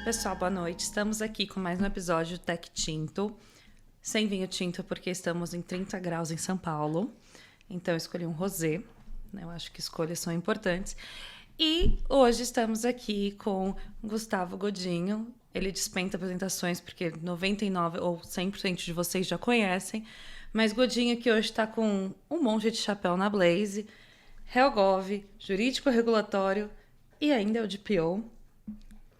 Pessoal, boa noite. Estamos aqui com mais um episódio do Tech Tinto. Sem vinho tinto, porque estamos em 30 graus em São Paulo. Então, eu escolhi um rosé. Eu acho que escolhas são importantes. E hoje estamos aqui com Gustavo Godinho. Ele dispensa apresentações, porque 99% ou 100% de vocês já conhecem. Mas Godinho que hoje está com um monte de chapéu na Blaze, Helgov, jurídico regulatório e ainda é o DPO.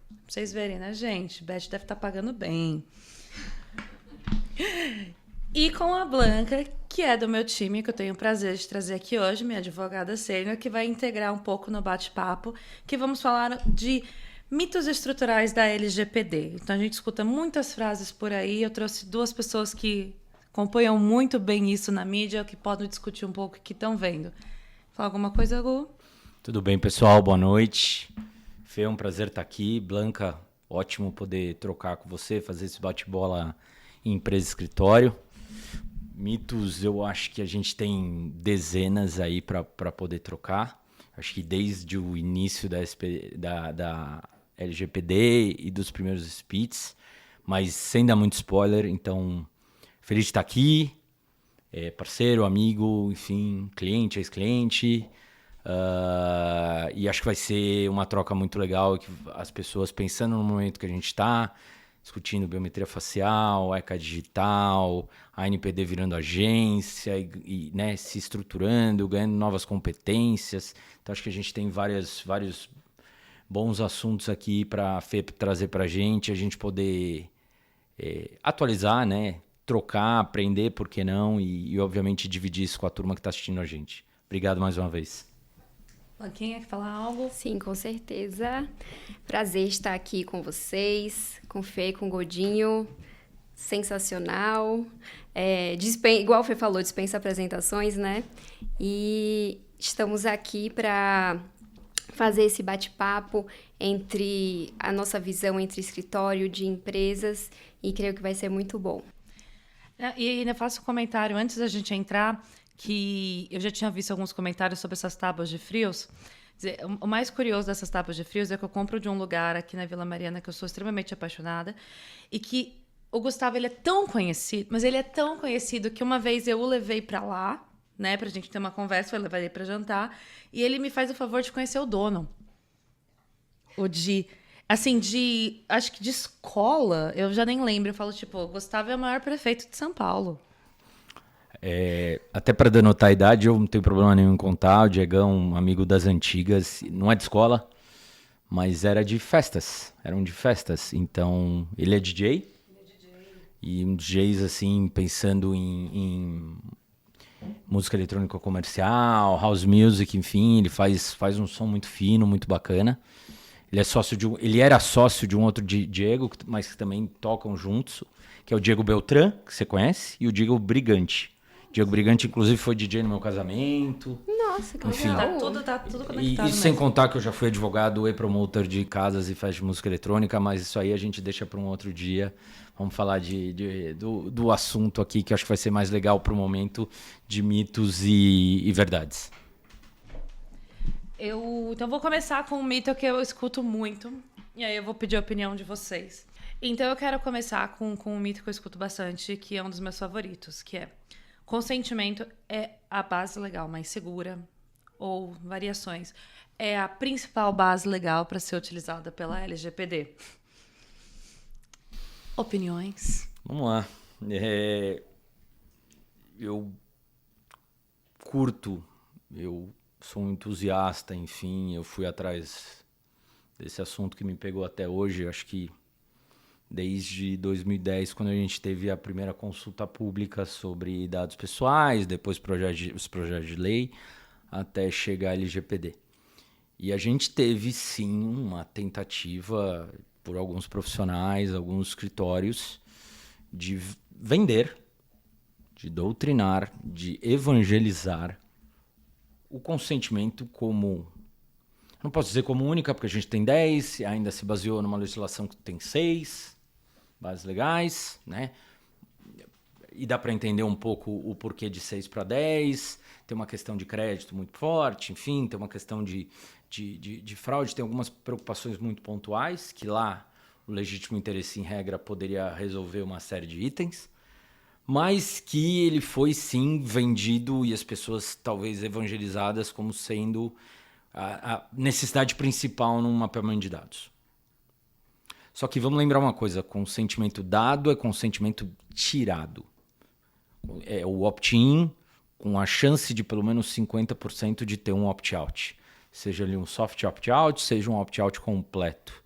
Pra vocês verem, né, gente? Beth deve estar pagando bem. E com a Blanca, que é do meu time, que eu tenho o prazer de trazer aqui hoje, minha advogada sênior, que vai integrar um pouco no bate-papo, que vamos falar de mitos estruturais da LGPD. Então a gente escuta muitas frases por aí. Eu trouxe duas pessoas que acompanham muito bem isso na mídia, que podem discutir um pouco o que estão vendo. Fala alguma coisa, Gu? Tudo bem, pessoal? Boa noite. Fê, é um prazer estar aqui. Blanca, ótimo poder trocar com você, fazer esse bate-bola em empresa e escritório. Mitos, eu acho que a gente tem dezenas aí para poder trocar. Acho que desde o início da LGPD e dos primeiros SPITs, mas sem dar muito spoiler, então feliz de estar aqui. Parceiro, amigo, enfim, cliente, ex-cliente. E acho que vai ser uma troca muito legal, que as pessoas pensando no momento que a gente está, discutindo biometria facial, ECA digital, a NPD virando agência e né, se estruturando, ganhando novas competências. Então acho que a gente tem vários bons assuntos aqui para a Fê trazer para a gente poder atualizar, né, trocar, aprender, por que não, e obviamente dividir isso com a turma que está assistindo a gente. Obrigado mais uma vez. Blanquinha, quer falar algo? Sim, com certeza. Prazer estar aqui com vocês, com o Fê e com o Godinho. Sensacional. Igual o Fê falou, dispensa apresentações, né? E estamos aqui para fazer esse bate-papo entre a nossa visão entre escritório de empresas e creio que vai ser muito bom. E ainda faço um comentário antes da gente entrar, que eu já tinha visto alguns comentários sobre essas tábuas de frios. O mais curioso dessas tábuas de frios é que eu compro de um lugar aqui na Vila Mariana que eu sou extremamente apaixonada e que o Gustavo, ele é tão conhecido, mas ele é tão conhecido que uma vez eu o levei pra lá, né, pra gente ter uma conversa, eu levei ele pra jantar, e ele me faz o favor de conhecer o dono. O de, assim, acho que de escola, eu já nem lembro, eu falo, tipo, o Gustavo é o maior prefeito de São Paulo. Até para denotar a idade, eu não tenho problema nenhum em contar. O Diegão, um amigo das antigas, não é de escola, mas era de festas. Eram de festas. Então, ele é DJ. E um DJs, assim, pensando em música eletrônica comercial, house music, enfim. Ele faz um som muito fino, muito bacana. Ele era sócio de um outro Diego, mas que também tocam juntos, que é o Diego Beltrán, que você conhece, e o Diego Brigante. Diego Brigante, inclusive, foi DJ no meu casamento. Nossa, que Enfim. legal. Tá tudo conectado E mesmo. sem contar que eu já fui advogado e promotor de casas e festas de música eletrônica, mas isso aí a gente deixa para um outro dia. Vamos falar do assunto aqui, que eu acho que vai ser mais legal para o momento, de mitos e verdades. Então, vou começar com um mito que eu escuto muito, e aí eu vou pedir a opinião de vocês. Então, eu quero começar com um mito que eu escuto bastante, que é um dos meus favoritos, que é: consentimento é a base legal mais segura, ou variações, é a principal base legal para ser utilizada pela LGPD. Opiniões? Vamos lá. Eu curto, eu sou um entusiasta, enfim, eu fui atrás desse assunto que me pegou até hoje. Acho que desde 2010, quando a gente teve a primeira consulta pública sobre dados pessoais, depois os projetos de lei, até chegar a LGPD. E a gente teve, sim, uma tentativa por alguns profissionais, alguns escritórios, de vender, de doutrinar, de evangelizar o consentimento como... Não posso dizer como única, porque a gente tem 10, ainda se baseou numa legislação que tem 6 bases legais, né? E dá para entender um pouco o porquê de 6 para 10. Tem uma questão de crédito muito forte, enfim, tem uma questão de fraude, tem algumas preocupações muito pontuais, que lá o legítimo interesse em regra poderia resolver uma série de itens, mas que ele foi sim vendido e as pessoas talvez evangelizadas como sendo a necessidade principal num mapeamento de dados. Só que vamos lembrar uma coisa, consentimento dado é consentimento tirado. É o opt-in com a chance de pelo menos 50% de ter um opt-out. Seja ali um soft opt-out, seja um opt-out completo.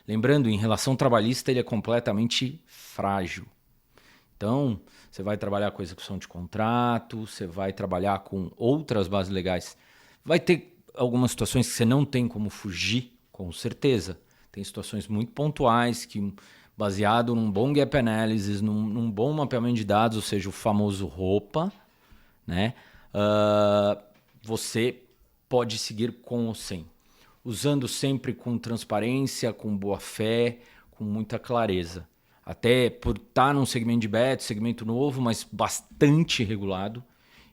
Lembrando, em relação trabalhista, ele é completamente frágil. Então, você vai trabalhar com execução de contrato, você vai trabalhar com outras bases legais. Vai ter algumas situações que você não tem como fugir, com certeza. Tem situações muito pontuais que, baseado num bom gap analysis, num bom mapeamento de dados, ou seja, o famoso ROPA, né? Você pode seguir com ou sem. Usando sempre com transparência, com boa fé, com muita clareza. Até por estar num segmento de beta, segmento novo, mas bastante regulado.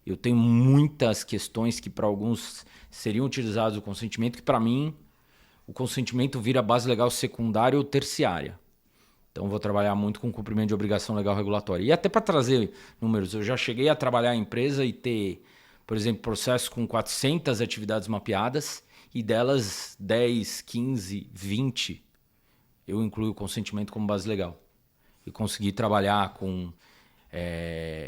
Eu tenho muitas questões que para alguns seriam utilizados o consentimento, que para mim o consentimento vira base legal secundária ou terciária. Então, vou trabalhar muito com cumprimento de obrigação legal regulatória. E até para trazer números, eu já cheguei a trabalhar em empresa e ter, por exemplo, processo com 400 atividades mapeadas e delas 10, 15, 20, eu incluo o consentimento como base legal. E consegui trabalhar com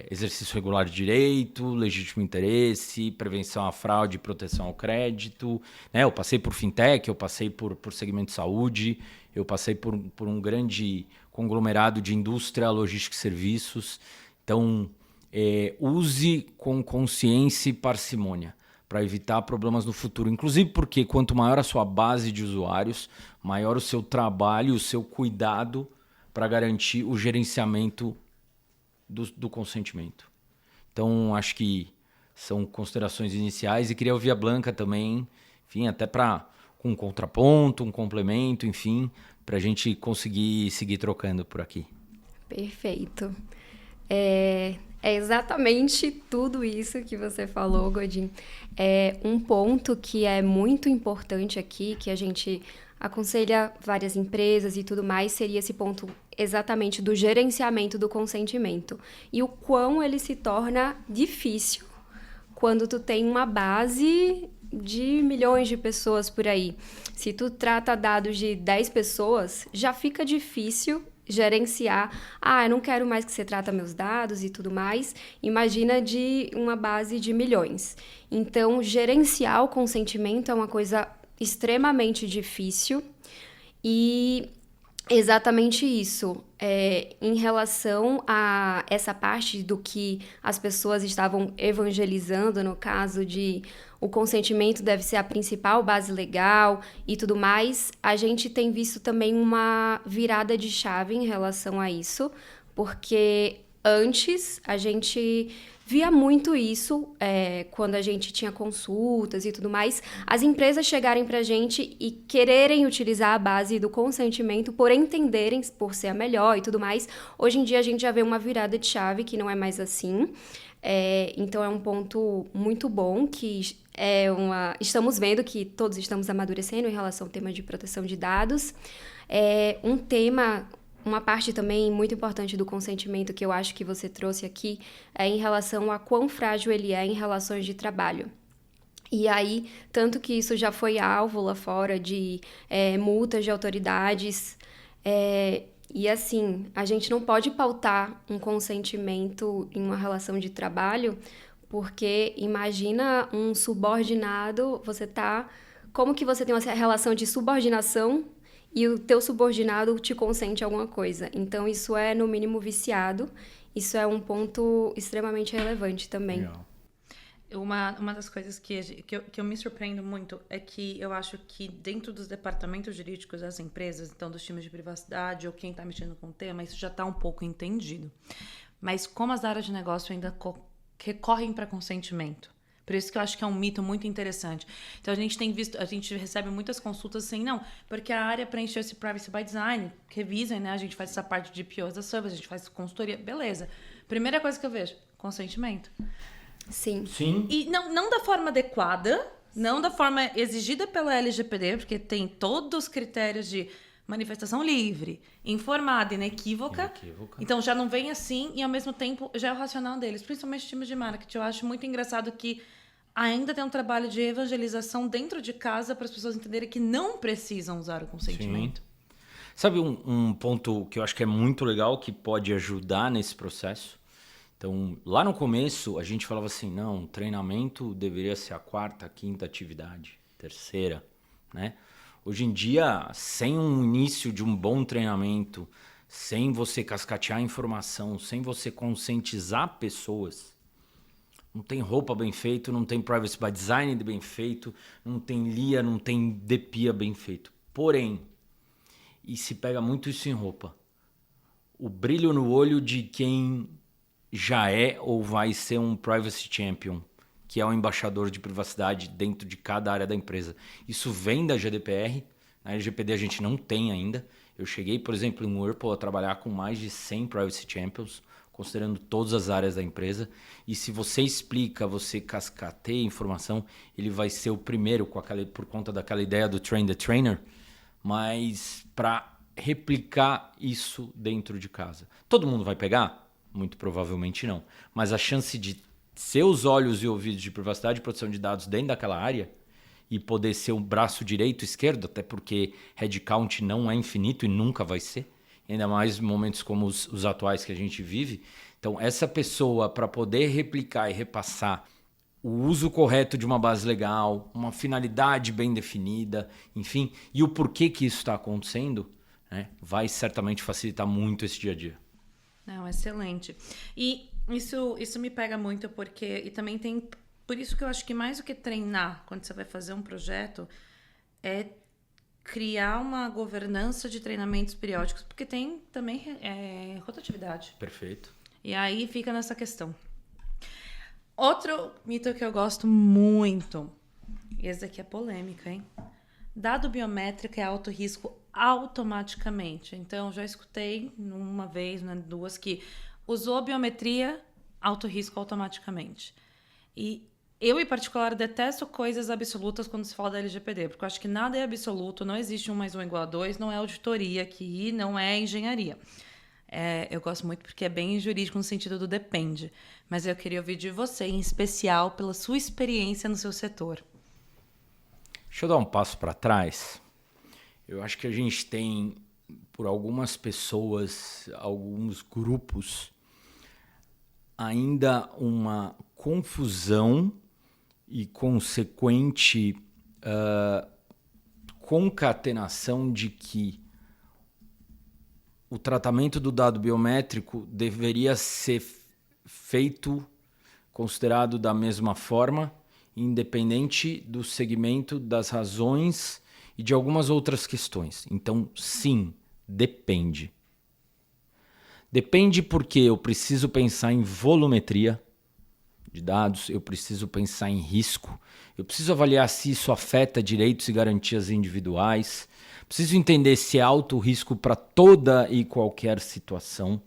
exercício regular de direito, legítimo interesse, prevenção à fraude e proteção ao crédito. Né? Eu passei por fintech, eu passei por segmento de saúde, eu passei por um grande conglomerado de indústria, logística e serviços. Então, use com consciência e parcimônia para evitar problemas no futuro. Inclusive porque quanto maior a sua base de usuários, maior o seu trabalho, o seu cuidado para garantir o gerenciamento do consentimento. Então, acho que são considerações iniciais e queria ouvir a Blanca também, enfim, até com um contraponto, um complemento, enfim, para a gente conseguir seguir trocando por aqui. Perfeito. É exatamente tudo isso que você falou, Godinho. Um ponto que é muito importante aqui, que a gente aconselha várias empresas e tudo mais, seria esse ponto exatamente do gerenciamento do consentimento. E o quão ele se torna difícil quando tu tem uma base de milhões de pessoas por aí. Se tu trata dados de 10 pessoas, já fica difícil gerenciar. Eu não quero mais que você trata meus dados e tudo mais. Imagina de uma base de milhões. Então, gerenciar o consentimento é uma coisa extremamente difícil e exatamente isso. Em relação a essa parte do que as pessoas estavam evangelizando, no caso de o consentimento deve ser a principal base legal e tudo mais, a gente tem visto também uma virada de chave em relação a isso, porque antes a gente via muito isso quando a gente tinha consultas e tudo mais, as empresas chegarem para a gente e quererem utilizar a base do consentimento por entenderem, por ser a melhor e tudo mais. Hoje em dia a gente já vê uma virada de chave que não é mais assim. Então é um ponto muito bom que estamos vendo que todos estamos amadurecendo em relação ao tema de proteção de dados. Uma parte também muito importante do consentimento que eu acho que você trouxe aqui é em relação a quão frágil ele é em relações de trabalho. E aí, tanto que isso já foi alvo lá fora de multas de autoridades. E assim, a gente não pode pautar um consentimento em uma relação de trabalho, porque imagina um subordinado, como que você tem uma relação de subordinação e o teu subordinado te consente alguma coisa. Então, isso é, no mínimo, viciado. Isso é um ponto extremamente relevante também. Legal. Uma das coisas que eu me surpreendo muito é que eu acho que dentro dos departamentos jurídicos das empresas, então dos times de privacidade ou quem está mexendo com o tema, isso já está um pouco entendido. Mas como as áreas de negócio ainda recorrem para consentimento, por isso que eu acho que é um mito muito interessante. Então, a gente recebe muitas consultas assim, não, porque a área preencheu esse Privacy by Design, revisem, né? A gente faz essa parte de POs da service, a gente faz consultoria, beleza. Primeira coisa que eu vejo, consentimento. Sim. E não da forma adequada, não da forma exigida pela LGPD, porque tem todos os critérios de manifestação livre, informada, inequívoca. Então já não vem assim e ao mesmo tempo já é o racional deles, principalmente times de marketing. Eu acho muito engraçado que ainda tem um trabalho de evangelização dentro de casa para as pessoas entenderem que não precisam usar o consentimento. Sim. Sabe um ponto que eu acho que é muito legal, que pode ajudar nesse processo? Então, lá no começo, a gente falava assim, não, treinamento deveria ser a 4ª, 5ª atividade, 3ª, né? Hoje em dia, sem um início de um bom treinamento, sem você cascatear informação, sem você conscientizar pessoas, não tem roupa bem feito, não tem privacy by design bem feito, não tem LIA, não tem DPIA bem feito. Porém, e se pega muito isso em roupa, o brilho no olho de quem já é ou vai ser um privacy champion, que é o embaixador de privacidade dentro de cada área da empresa. Isso vem da GDPR, na LGPD a gente não tem ainda. Eu cheguei, por exemplo, em Whirlpool a trabalhar com mais de 100 privacy champions, considerando todas as áreas da empresa. E se você explica, você cascateia informação, ele vai ser o primeiro por conta daquela ideia do train the trainer, mas para replicar isso dentro de casa. Todo mundo vai pegar? Muito provavelmente não. Mas a chance de ser os olhos e ouvidos de privacidade e proteção de dados dentro daquela área e poder ser um braço direito e esquerdo, até porque headcount não é infinito e nunca vai ser, ainda mais em momentos como os atuais que a gente vive. Então, essa pessoa, para poder replicar e repassar o uso correto de uma base legal, uma finalidade bem definida, enfim, e o porquê que isso está acontecendo, né, vai certamente facilitar muito esse dia a dia. Não, excelente. E isso me pega muito porque... E também tem... Por isso que eu acho que mais do que treinar quando você vai fazer um projeto é criar uma governança de treinamentos periódicos, porque tem também rotatividade. Perfeito. E aí fica nessa questão. Outro mito que eu gosto muito, e esse daqui é polêmica, hein? Dado biométrico é alto risco automaticamente. Então, já escutei uma vez, né, 2, que usou biometria, alto risco automaticamente. E eu, em particular, detesto coisas absolutas quando se fala da LGPD, porque eu acho que nada é absoluto, não existe 1 mais 1 igual a 2, não é auditoria aqui, não é engenharia. Eu gosto muito porque é bem jurídico no sentido do depende, mas eu queria ouvir de você, em especial, pela sua experiência no seu setor. Deixa eu dar um passo para trás. Eu acho que a gente tem, por algumas pessoas, alguns grupos, ainda uma confusão e consequente concatenação de que o tratamento do dado biométrico deveria ser feito, considerado da mesma forma, independente do segmento, das razões e de algumas outras questões. Então, sim, depende. Depende porque eu preciso pensar em volumetria de dados, eu preciso pensar em risco, eu preciso avaliar se isso afeta direitos e garantias individuais, preciso entender se é alto risco para toda e qualquer situação,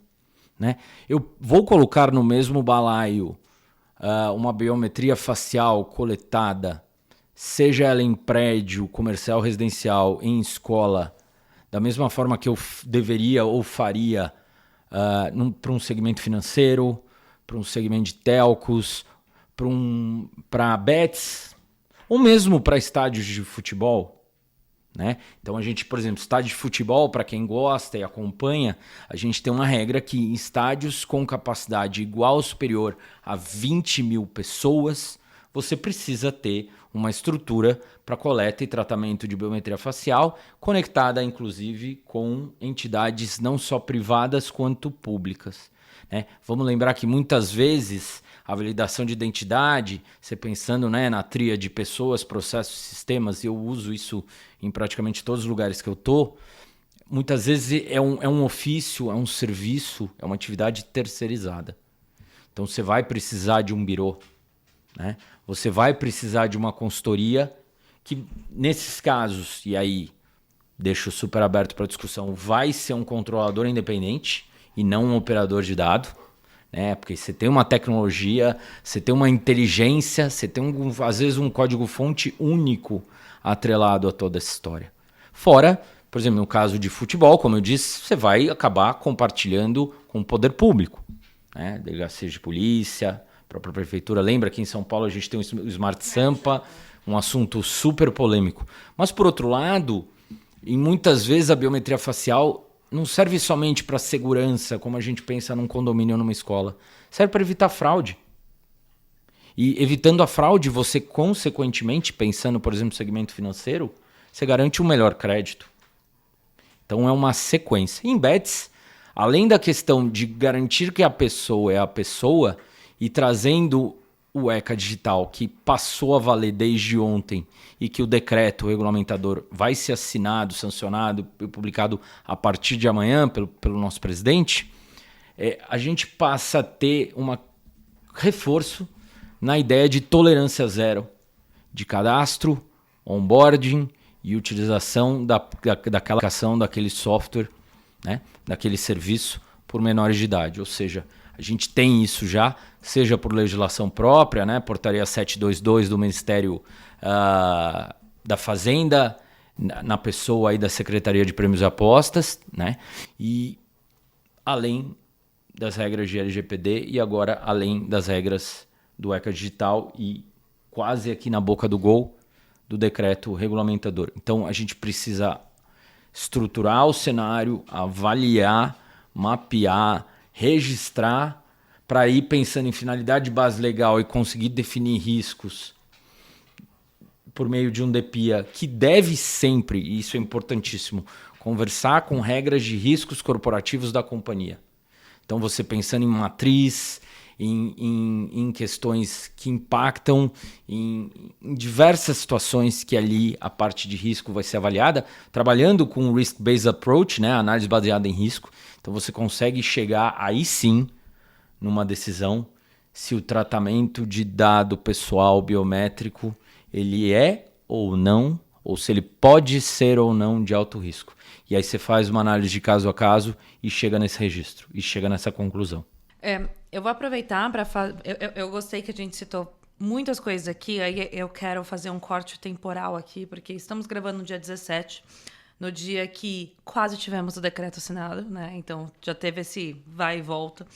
né? Eu vou colocar no mesmo balaio uma biometria facial coletada, seja ela em prédio, comercial, residencial, em escola, da mesma forma que eu deveria ou faria para um segmento financeiro, para um segmento de telcos, para bets, ou mesmo para estádios de futebol, né? Então a gente, por exemplo, estádio de futebol, para quem gosta e acompanha, a gente tem uma regra que em estádios com capacidade igual ou superior a 20 mil pessoas, você precisa ter uma estrutura para coleta e tratamento de biometria facial, conectada inclusive com entidades não só privadas quanto públicas, né? Vamos lembrar que muitas vezes a validação de identidade, você pensando, né, na tríade de pessoas, processos, sistemas, e eu uso isso em praticamente todos os lugares que eu estou, muitas vezes é um ofício, é um serviço, é uma atividade terceirizada. Então você vai precisar de um birô, né? Você vai precisar de uma consultoria que, nesses casos, e aí deixo super aberto para discussão, vai ser um controlador independente e não um operador de dado, né? Porque você tem uma tecnologia, você tem uma inteligência, você tem às vezes um código-fonte único atrelado a toda essa história. Fora Por exemplo, no caso de futebol, como eu disse, você vai acabar compartilhando com o poder público, né? Delegacia de polícia, a própria prefeitura. Lembra que em São Paulo a gente tem o Smart Sampa, um assunto super polêmico. Mas, por outro lado, e muitas vezes a biometria facial não serve somente para segurança, como a gente pensa num condomínio ou numa escola. Serve para evitar fraude. E evitando a fraude, você consequentemente, pensando, por exemplo, no segmento financeiro, você garante um melhor crédito. Então é uma sequência. Em bets, além da questão de garantir que a pessoa é a pessoa e trazendo o ECA digital, que passou a valer desde ontem e que o decreto regulamentador vai ser assinado, sancionado e publicado a partir de amanhã pelo nosso presidente, a gente passa a ter um reforço na ideia de tolerância zero de cadastro, onboarding e utilização daquela aplicação, daquele software, né, daquele serviço por menores de idade. Ou seja, a gente tem isso já, seja por legislação própria, né, portaria 722 do Ministério da Fazenda, na pessoa aí da Secretaria de Prêmios e Apostas, né, e além das regras de LGPD e agora além das regras do ECA Digital e quase aqui na boca do gol do decreto regulamentador. Então a gente precisa estruturar o cenário, avaliar, mapear, registrar para ir pensando em finalidade de base legal e conseguir definir riscos por meio de um DPIA que deve sempre, e isso é importantíssimo, conversar com regras de riscos corporativos da companhia. Então você pensando em matriz, em questões que impactam em diversas situações que ali a parte de risco vai ser avaliada, trabalhando com o Risk-Based Approach, né, análise baseada em risco. Então você consegue chegar aí sim numa decisão se o tratamento de dado pessoal biométrico ele é ou não, ou se ele pode ser ou não de alto risco. E aí você faz uma análise de caso a caso e chega nesse registro, e chega nessa conclusão. Eu vou aproveitar para falar. Eu gostei que a gente citou muitas coisas aqui, aí eu quero fazer um corte temporal aqui, porque estamos gravando no dia 17, no dia que quase tivemos o decreto assinado, né? Então já teve esse vai e volta.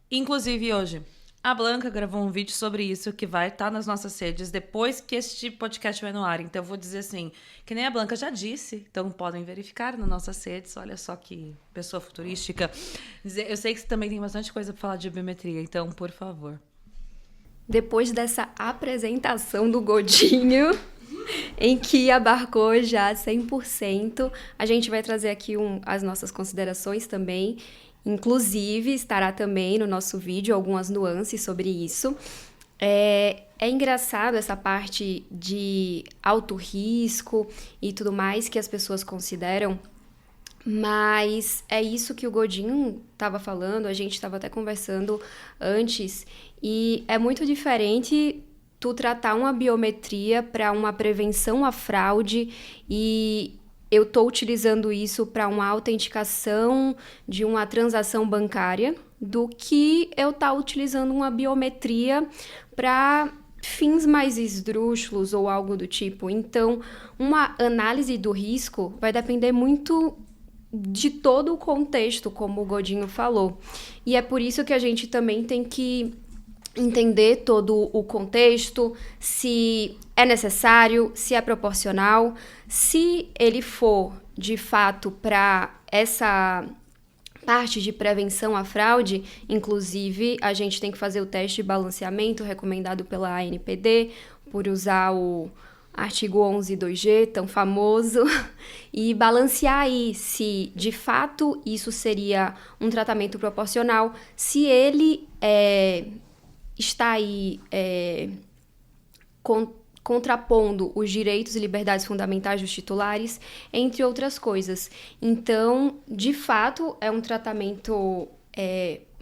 Inclusive hoje, a Blanca gravou um vídeo sobre isso que vai estar nas nossas redes depois que este podcast vai no ar. Então eu vou dizer assim, que nem a Blanca já disse, então podem verificar nas nossas redes. Olha só que pessoa futurística. Eu sei que você também tem bastante coisa para falar de biometria, então por favor. Depois dessa apresentação do Godinho, em que abarcou já 100%, a gente vai trazer aqui as nossas considerações também. Inclusive, estará também no nosso vídeo algumas nuances sobre isso. É engraçado essa parte de alto risco e tudo mais que as pessoas consideram, mas é isso que o Godinho estava falando, a gente estava até conversando antes, e é muito diferente tu tratar uma biometria para uma prevenção à fraude e eu estou utilizando isso para uma autenticação de uma transação bancária do que eu estar utilizando uma biometria para fins mais esdrúxulos ou algo do tipo. Então, uma análise do risco vai depender muito de todo o contexto, como o Godinho falou. E é por isso que a gente também tem que entender todo o contexto, se é necessário, se é proporcional, se ele for, de fato, para essa parte de prevenção à fraude, inclusive, a gente tem que fazer o teste de balanceamento recomendado pela ANPD, por usar o artigo 11.2G, tão famoso, e balancear aí se, de fato, isso seria um tratamento proporcional, se ele está aí contrapondo os direitos e liberdades fundamentais dos titulares, entre outras coisas. Então, de fato, é um tratamento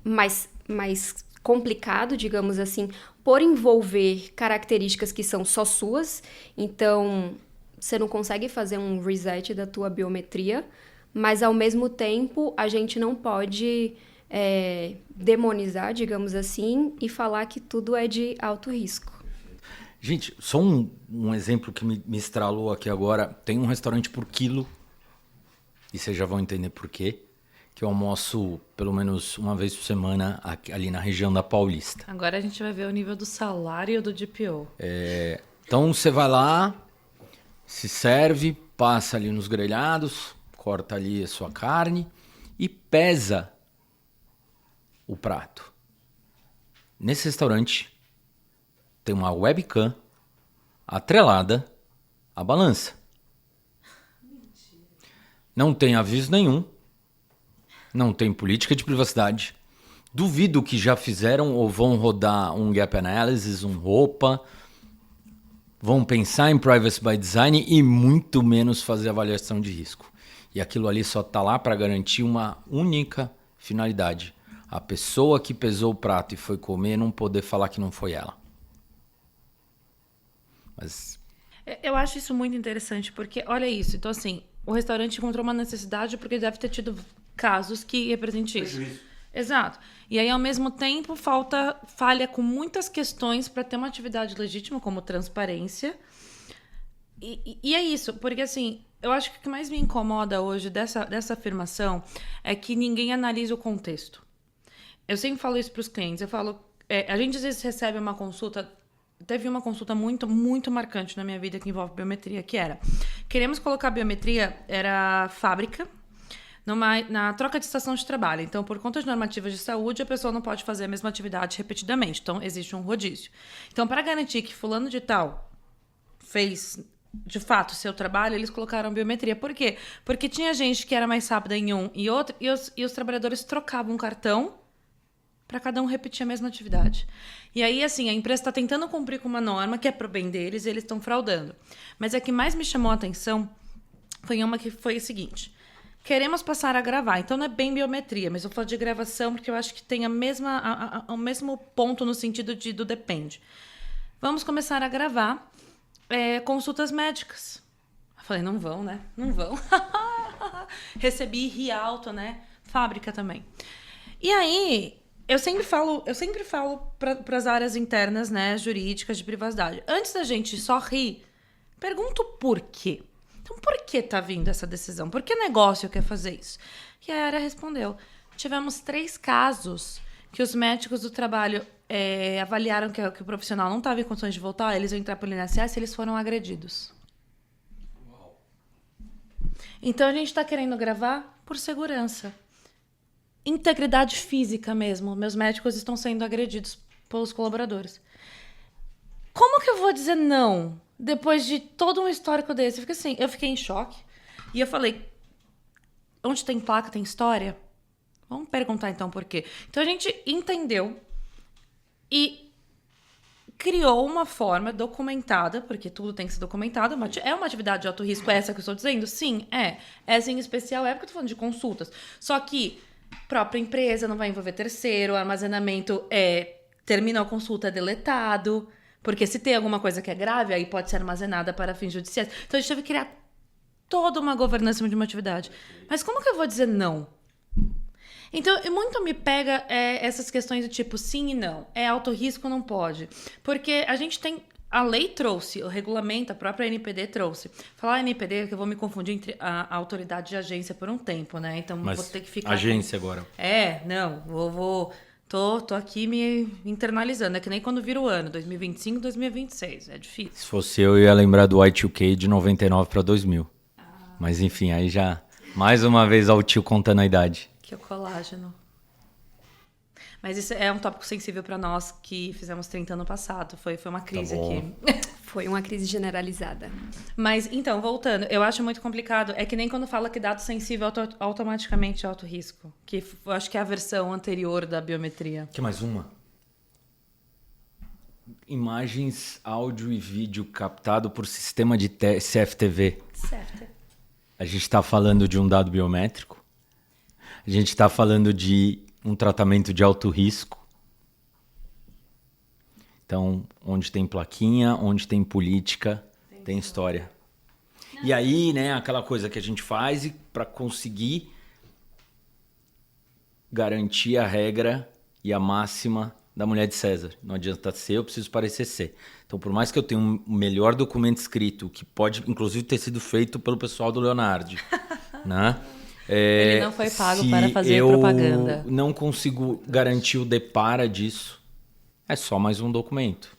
mais complicado, digamos assim, por envolver características que são só suas. Então, você não consegue fazer um reset da tua biometria, mas, ao mesmo tempo, a gente não pode demonizar, digamos assim, e falar que tudo é de alto risco. Gente, só um exemplo que me estralou aqui agora. Tem um restaurante por quilo E vocês já vão entender por quê. Que eu almoço pelo menos uma vez por semana ali na região da Paulista. Agora a gente vai ver o nível do salário do DPO. Então você vai lá, se serve, passa ali nos grelhados, corta ali a sua carne e pesa o prato. Nesse restaurante tem uma webcam atrelada à balança. Não tem aviso nenhum. Não tem política de privacidade. Duvido que já fizeram ou vão rodar um gap analysis, um ROPA. Vão pensar em privacy by design e muito menos fazer avaliação de risco. E aquilo ali só está lá para garantir uma única finalidade. A pessoa que pesou o prato e foi comer não poder falar que não foi ela. Mas... Eu acho isso muito interessante, porque olha isso. Então, assim, o restaurante encontrou uma necessidade porque deve ter tido casos que representem isso. Exato. E aí, ao mesmo tempo, falha com muitas questões para ter uma atividade legítima, como transparência. E é isso, porque assim, eu acho que o que mais me incomoda hoje dessa afirmação é que ninguém analisa o contexto. Eu sempre falo isso para os clientes. Eu falo, a gente às vezes recebe uma consulta. Teve uma consulta muito, muito marcante na minha vida que envolve biometria, que era: queremos colocar biometria, era fábrica, na troca de estação de trabalho. Então, por conta de normativas de saúde, a pessoa não pode fazer a mesma atividade repetidamente. Então, existe um rodízio. Então, para garantir que fulano de tal fez, de fato, o seu trabalho, eles colocaram biometria. Por quê? Porque tinha gente que era mais rápida em um e outro, e os trabalhadores trocavam um cartão para cada um repetir a mesma atividade. E aí, assim, a empresa está tentando cumprir com uma norma que é para o bem deles e eles estão fraudando. Mas a que mais me chamou a atenção foi uma que foi o seguinte: queremos passar a gravar. Então, não é bem biometria, mas eu falo de gravação porque eu acho que tem o mesmo ponto no sentido do depende. Vamos começar a gravar consultas médicas. Eu falei, não vão, né? Não vão. Recebi ri alto, né? Fábrica também. E aí, eu sempre falo para as áreas internas, né, jurídicas, de privacidade. Antes da gente só rir, pergunto por quê. Então, por que tá vindo essa decisão? Por que o negócio quer fazer isso? E a área respondeu: tivemos 3 casos que os médicos do trabalho avaliaram que o profissional não estava em condições de voltar, eles iam entrar pelo INSS e eles foram agredidos. Uau. Então, a gente está querendo gravar por segurança. Integridade física mesmo. Meus médicos estão sendo agredidos pelos colaboradores. Como que eu vou dizer não? Depois de todo um histórico desse, eu fiquei em choque. E eu falei, onde tem placa, tem história? Vamos perguntar então por quê. Então a gente entendeu e criou uma forma documentada, porque tudo tem que ser documentado. É uma atividade de alto risco essa que eu estou dizendo? Sim, é. Essa em especial é porque eu estou falando de consultas. Só que própria empresa não vai envolver terceiro, o armazenamento termina a consulta, é deletado. Porque se tem alguma coisa que é grave, aí pode ser armazenada para fins judiciais. Então, a gente teve que criar toda uma governança de uma atividade. Mas como que eu vou dizer não? Então, muito me pega essas questões do tipo sim e não. É alto risco, não pode. Porque a gente tem... A lei trouxe, o regulamento, a própria NPD trouxe. Falar NPD, que eu vou me confundir entre a autoridade e a agência por um tempo, né? Então, mas vou ter que ficar... agência agora. Não, vou... Tô aqui me internalizando. É que nem quando vira o ano, 2025, 2026. É difícil. Se fosse eu ia lembrar do Y2K de 99 para 2000. Mas enfim, aí já... Mais uma vez ao tio contando a idade. Que é o colágeno. Mas isso é um tópico sensível para nós que fizemos 30 ano passado. Foi uma crise aqui. Foi uma crise generalizada. Mas, então, voltando, eu acho muito complicado. É que nem quando fala que dado sensível automaticamente é alto risco. Que eu acho que é a versão anterior da biometria. Quer mais uma? Imagens, áudio e vídeo captado por sistema de CFTV. Certo. A gente está falando de um dado biométrico. A gente está falando de um tratamento de alto risco. Então, onde tem plaquinha, onde tem política, tem história. E aí, né, aquela coisa que a gente faz para conseguir garantir a regra e a máxima da mulher de César. Não adianta ser, eu preciso parecer ser. Então, por mais que eu tenha um melhor documento escrito, que pode, inclusive, ter sido feito pelo pessoal do Leonardo, né? Ele não foi pago Se para fazer propaganda. eu não consigo garantir o depara disso, é só mais um documento.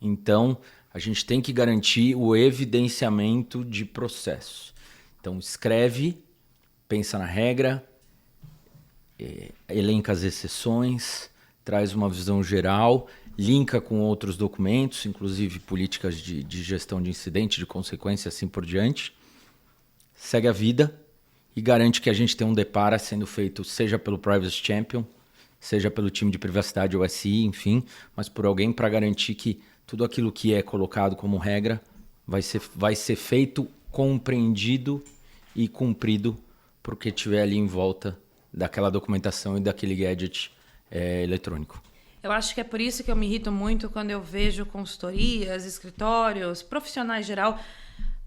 Então, a gente tem que garantir o evidenciamento de processo. Então, escreve, pensa na regra, elenca as exceções, traz uma visão geral, linka com outros documentos, inclusive políticas de gestão de incidente, de consequência, assim por diante. Segue a vida e garante que a gente tem um depara sendo feito seja pelo Privacy Champion, seja pelo time de privacidade ou SI, enfim, mas por alguém para garantir que tudo aquilo que é colocado como regra vai ser feito, compreendido e cumprido porque tiver ali em volta daquela documentação e daquele gadget eletrônico. Eu acho que é por isso que eu me irrito muito quando eu vejo consultorias, escritórios, profissionais em geral,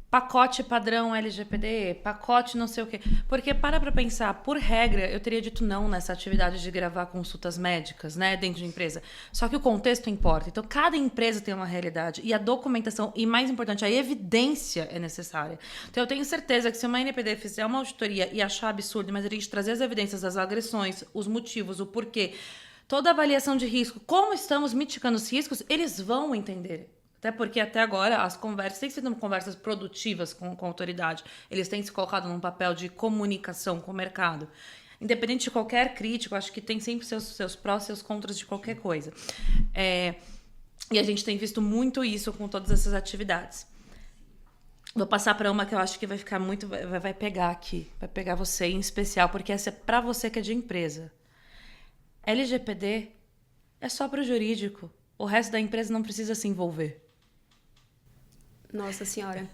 pacote padrão LGPD, pacote não sei o quê. Porque para pensar, por regra, eu teria dito não nessa atividade de gravar consultas médicas, né, dentro de empresa. Só que o contexto importa. Então, cada empresa tem uma realidade e a documentação, e mais importante, a evidência é necessária. Então, eu tenho certeza que se uma NPD fizer uma auditoria e achar absurdo, mas a gente trazer as evidências das agressões, os motivos, o porquê, toda a avaliação de risco, como estamos mitigando os riscos, eles vão entender. Até porque até agora as conversas têm sido conversas produtivas com a autoridade. Eles têm se colocado num papel de comunicação com o mercado. Independente de qualquer crítico, acho que tem sempre seus prós e seus contras de qualquer coisa. E a gente tem visto muito isso com todas essas atividades. Vou passar para uma que eu acho que vai ficar muito... Vai pegar aqui. Vai pegar você em especial, porque essa é para você que é de empresa. LGPD é só para o jurídico. O resto da empresa não precisa se envolver. Nossa Senhora.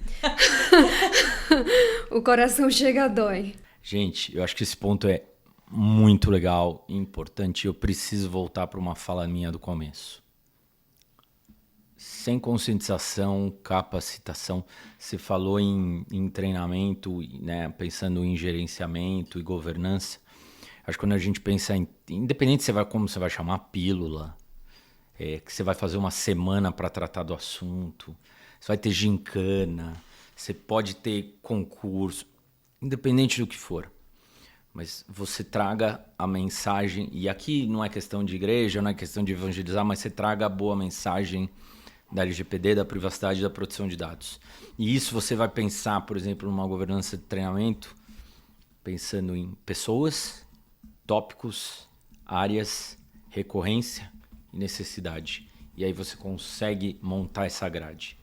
O coração chega a dói. Gente, eu acho que esse ponto é muito legal e importante. Eu preciso voltar para uma fala minha do começo. Sem conscientização, capacitação, você falou em treinamento, né, pensando em gerenciamento e governança. Acho que quando a gente pensa em... Independente como você vai chamar, pílula, que você vai fazer uma semana para tratar do assunto, você vai ter gincana, você pode ter concurso, independente do que for. Mas você traga a mensagem, e aqui não é questão de igreja, não é questão de evangelizar, mas você traga a boa mensagem da LGPD, da privacidade e da proteção de dados. E isso você vai pensar, por exemplo, numa governança de treinamento, pensando em pessoas, tópicos, áreas, recorrência e necessidade. E aí você consegue montar essa grade.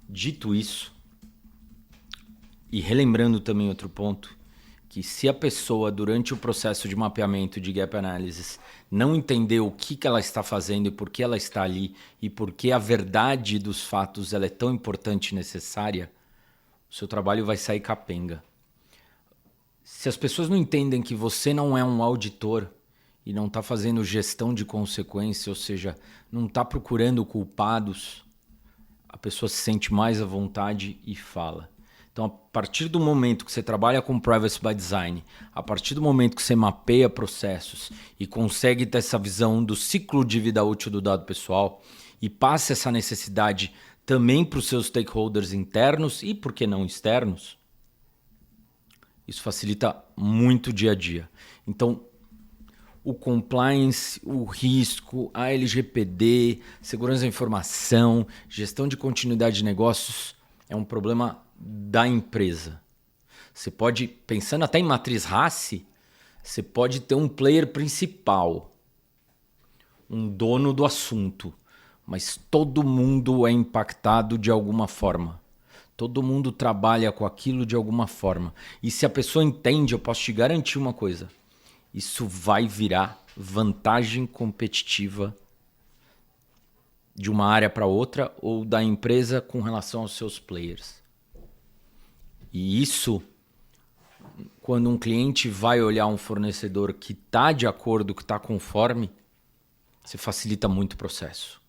Dito isso, e relembrando também outro ponto, que se a pessoa, durante o processo de mapeamento de gap analysis, não entender o que ela está fazendo e por que ela está ali, e por que a verdade dos fatos ela é tão importante e necessária, o seu trabalho vai sair capenga. Se as pessoas não entendem que você não é um auditor e não está fazendo gestão de consequência, ou seja, não está procurando culpados, a pessoa se sente mais à vontade e fala. Então, a partir do momento que você trabalha com Privacy by Design, a partir do momento que você mapeia processos e consegue ter essa visão do ciclo de vida útil do dado pessoal e passa essa necessidade também para os seus stakeholders internos e, por que não, externos, isso facilita muito o dia a dia. Então, o compliance, o risco, a LGPD, segurança da informação, gestão de continuidade de negócios é um problema da empresa. Você pode, pensando até em matriz RACE, você pode ter um player principal, um dono do assunto, mas todo mundo é impactado de alguma forma. Todo mundo trabalha com aquilo de alguma forma. E se a pessoa entende, eu posso te garantir uma coisa. Isso vai virar vantagem competitiva de uma área para outra ou da empresa com relação aos seus players. E isso, quando um cliente vai olhar um fornecedor que está de acordo, que está conforme, você facilita muito o processo.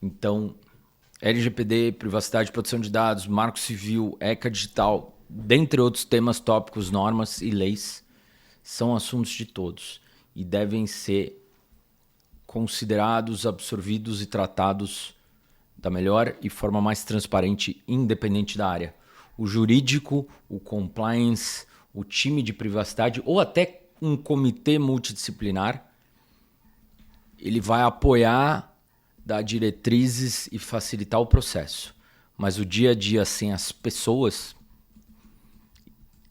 Então, LGPD, privacidade, proteção de dados, marco civil, ECA digital, dentre outros temas, tópicos, normas e leis, são assuntos de todos e devem ser considerados, absorvidos e tratados da melhor e forma mais transparente, independente da área. o jurídico, o compliance, o time de privacidade ou até um comitê multidisciplinar, ele vai apoiar, dar diretrizes e facilitar o processo. Mas o dia a dia sem as pessoas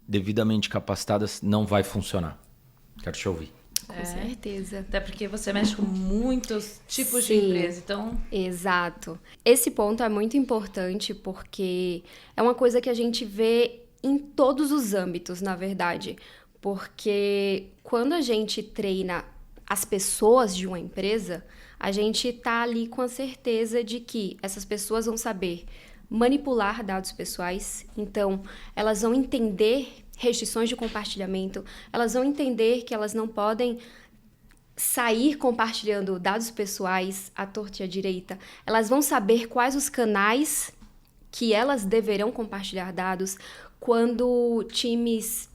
devidamente capacitadas não vai funcionar. Quero te ouvir. Com certeza. Até porque você mexe com muitos tipos de Sim. empresa, então... Exato. Esse ponto é muito importante porque é uma coisa que a gente vê em todos os âmbitos, na verdade. Porque quando a gente treina as pessoas de uma empresa, a gente tá ali com a certeza de que essas pessoas vão saber manipular dados pessoais, então elas vão entender restrições de compartilhamento, elas vão entender que elas não podem sair compartilhando dados pessoais à torta e à direita, elas vão saber quais os canais que elas deverão compartilhar dados quando times,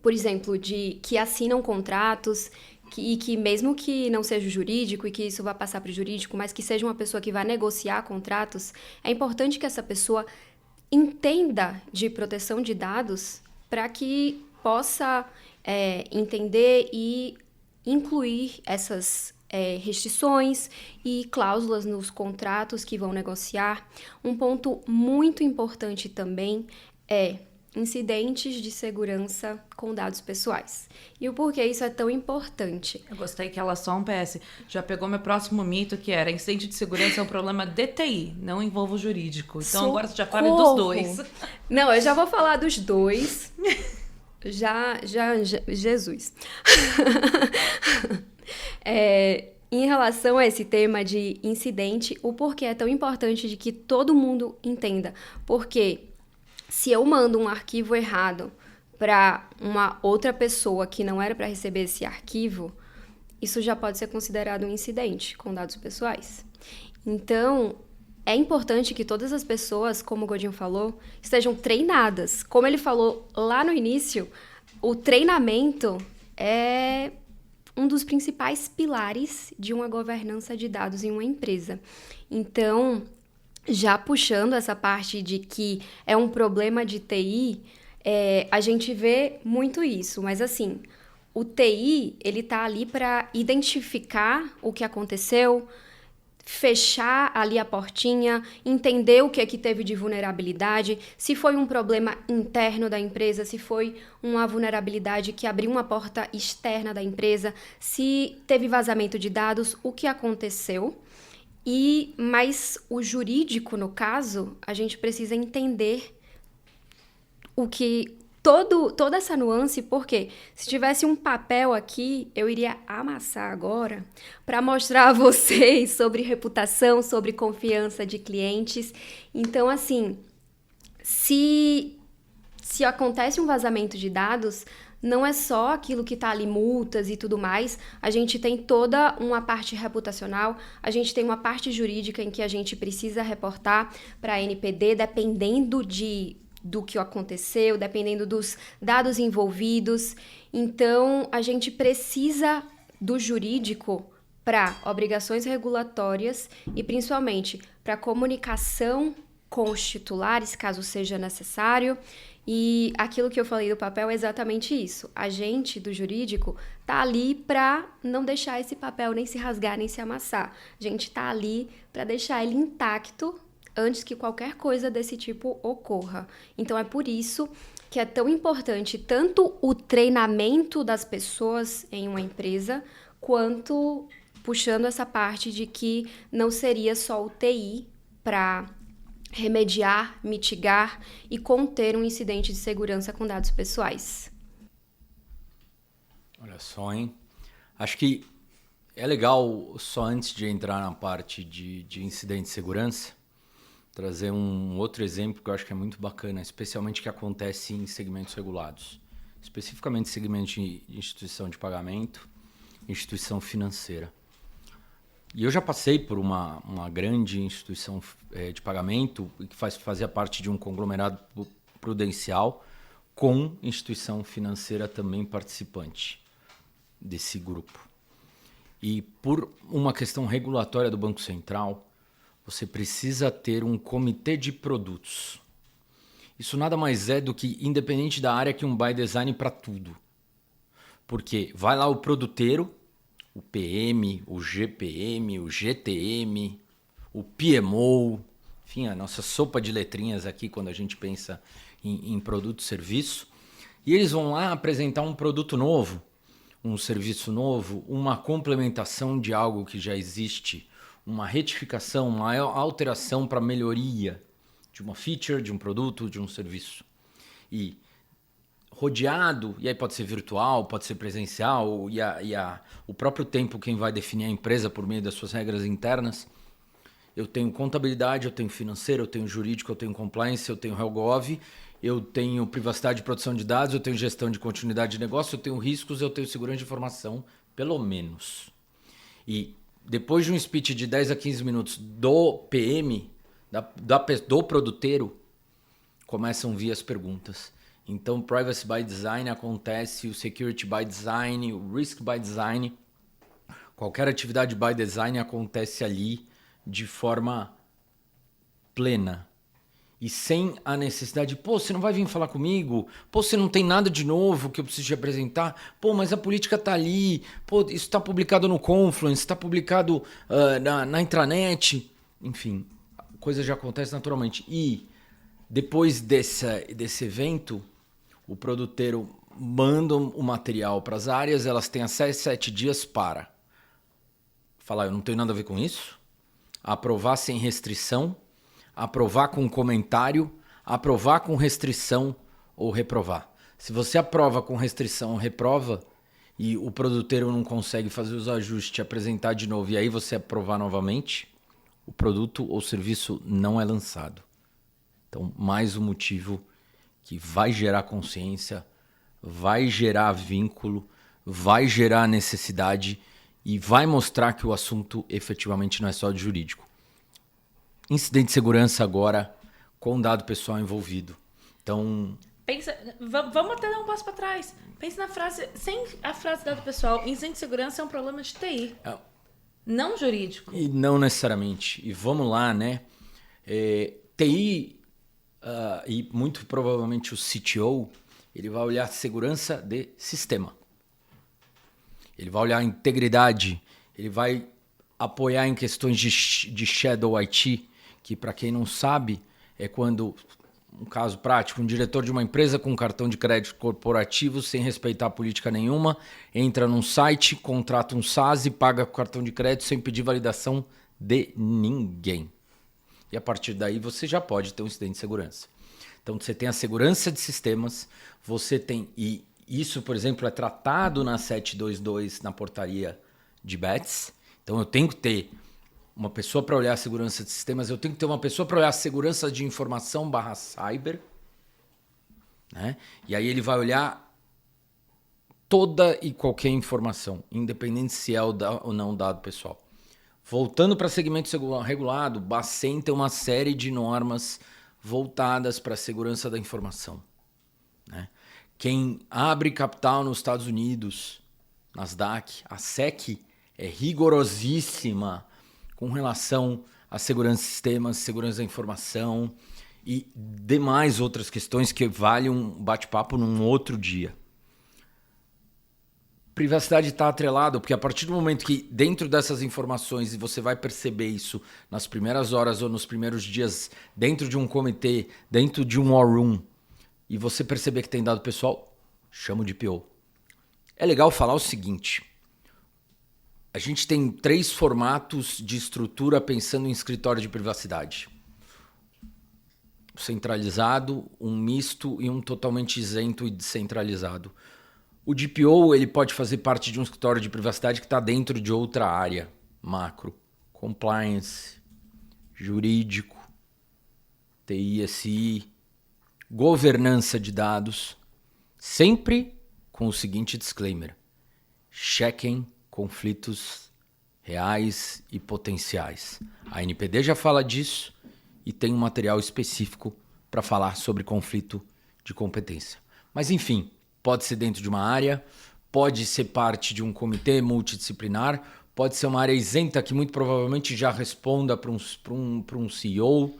por exemplo, que assinam contratos e que mesmo que não seja jurídico e que isso vá passar para o jurídico, mas que seja uma pessoa que vai negociar contratos, é importante que essa pessoa entenda de proteção de dados para que possa entender e incluir essas restrições e cláusulas nos contratos que vão negociar. Um ponto muito importante também é incidentes de segurança com dados pessoais. E o porquê isso é tão importante? Eu gostei que ela só um PS. Já pegou meu próximo mito, que era incidente de segurança é um problema de TI, não envolve o jurídico. Então agora você já fala dos dois. Não, eu já vou falar dos dois. Jesus. Em relação a esse tema de incidente, o porquê é tão importante de que todo mundo entenda. Porque se eu mando um arquivo errado para uma outra pessoa que não era para receber esse arquivo, isso já pode ser considerado um incidente com dados pessoais. Então, é importante que todas as pessoas, como o Godinho falou, estejam treinadas. Como ele falou lá no início, o treinamento é um dos principais pilares de uma governança de dados em uma empresa. Então, já puxando essa parte de que é um problema de TI, a gente vê muito isso, mas assim, o TI, ele tá ali para identificar o que aconteceu, fechar ali a portinha, entender o que é que teve de vulnerabilidade, se foi um problema interno da empresa, se foi uma vulnerabilidade que abriu uma porta externa da empresa, se teve vazamento de dados, o que aconteceu. Mas o jurídico, no caso, a gente precisa entender o que toda essa nuance, porque se tivesse um papel aqui, eu iria amassar agora para mostrar a vocês sobre reputação, sobre confiança de clientes. Então, assim, se acontece um vazamento de dados, não é só aquilo que está ali, multas e tudo mais, a gente tem toda uma parte reputacional, a gente tem uma parte jurídica em que a gente precisa reportar para a NPD, dependendo do que aconteceu, dependendo dos dados envolvidos. Então, a gente precisa do jurídico para obrigações regulatórias e, principalmente, para comunicação com os titulares, caso seja necessário. E aquilo que eu falei do papel é exatamente isso. A gente, do jurídico, tá ali para não deixar esse papel nem se rasgar, nem se amassar. A gente tá ali para deixar ele intacto antes que qualquer coisa desse tipo ocorra. Então, é por isso que é tão importante tanto o treinamento das pessoas em uma empresa, quanto puxando essa parte de que não seria só o TI para remediar, mitigar e conter um incidente de segurança com dados pessoais. Olha só, hein? Acho que é legal, só antes de entrar na parte de incidente de segurança, trazer um outro exemplo que eu acho que é muito bacana, especialmente que acontece em segmentos regulados. Especificamente segmento de instituição de pagamento, instituição financeira. E eu já passei por uma grande instituição de pagamento que fazia parte de um conglomerado prudencial com instituição financeira também participante desse grupo. E por uma questão regulatória do Banco Central, você precisa ter um comitê de produtos. Isso nada mais é do que, independente da área, que um by design para tudo. Porque vai lá o produteiro, o PM, o GPM, o GTM, o PMO, enfim, a nossa sopa de letrinhas aqui quando a gente pensa em produto e serviço. E eles vão lá apresentar um produto novo, um serviço novo, uma complementação de algo que já existe, uma retificação, uma alteração para melhoria de uma feature, de um produto, de um serviço. E rodeado, e aí pode ser virtual, pode ser presencial, o próprio tempo quem vai definir a empresa por meio das suas regras internas. Eu tenho contabilidade, eu tenho financeiro, eu tenho jurídico, eu tenho compliance, eu tenho HelpGov, eu tenho privacidade e proteção de dados, eu tenho gestão de continuidade de negócio, eu tenho riscos, eu tenho segurança de informação, pelo menos. E depois de um speech de 10 a 15 minutos do PM, do produteiro, começam a vir as perguntas. Então, o Privacy by Design acontece, o Security by Design, o Risk by Design, qualquer atividade by Design acontece ali de forma plena. E sem a necessidade de, você não vai vir falar comigo? Você não tem nada de novo que eu preciso te apresentar? Mas a política está ali. Isso está publicado no Confluence, está publicado na intranet. Enfim, a coisa já acontece naturalmente. E depois desse evento, o produteiro manda o material para as áreas, elas têm até 7 dias para falar, eu não tenho nada a ver com isso, aprovar sem restrição, aprovar com comentário, aprovar com restrição ou reprovar. Se você aprova com restrição ou reprova e o produteiro não consegue fazer os ajustes, apresentar de novo e aí você aprovar novamente, o produto ou serviço não é lançado. Então, mais um motivo que vai gerar consciência, vai gerar vínculo, vai gerar necessidade e vai mostrar que o assunto efetivamente não é só de jurídico. Incidente de segurança agora com dado pessoal envolvido. Então... Vamos até dar um passo para trás. Pense na frase, sem a frase dado pessoal, incidente de segurança é um problema de TI, não jurídico. E não necessariamente. E vamos lá, né? TI... e muito provavelmente o CTO, ele vai olhar segurança de sistema. Ele vai olhar integridade, ele vai apoiar em questões de Shadow IT, que para quem não sabe, é quando, um caso prático, um diretor de uma empresa com cartão de crédito corporativo, sem respeitar política nenhuma, entra num site, contrata um SaaS e paga com cartão de crédito sem pedir validação de ninguém. E a partir daí você já pode ter um incidente de segurança. Então você tem a segurança de sistemas, você tem... E isso, por exemplo, é tratado na 722 na portaria de BETS. Então eu tenho que ter uma pessoa para olhar a segurança de sistemas, eu tenho que ter uma pessoa para olhar a segurança de informação /cyber. Né? E aí ele vai olhar toda e qualquer informação, independente se é ou não dado pessoal. Voltando para segmento regulado, o Bacen tem uma série de normas voltadas para a segurança da informação. Né? Quem abre capital nos Estados Unidos, Nasdaq, a SEC é rigorosíssima com relação à segurança de sistemas, segurança da informação e demais outras questões que vale um bate-papo num outro dia. Privacidade está atrelado, porque a partir do momento que dentro dessas informações, e você vai perceber isso nas primeiras horas ou nos primeiros dias, dentro de um comitê, dentro de um war room, e você perceber que tem dado pessoal, chama o DPO. É legal falar o seguinte, a gente tem 3 formatos de estrutura pensando em escritório de privacidade. Centralizado, um misto e um totalmente isento e descentralizado. O DPO ele pode fazer parte de um escritório de privacidade que está dentro de outra área macro. Compliance, jurídico, TI, SI, governança de dados. Sempre com o seguinte disclaimer. Chequem conflitos reais e potenciais. A NPD já fala disso e tem um material específico para falar sobre conflito de competência. Mas enfim... Pode ser dentro de uma área, pode ser parte de um comitê multidisciplinar, pode ser uma área isenta que muito provavelmente já responda para um CEO.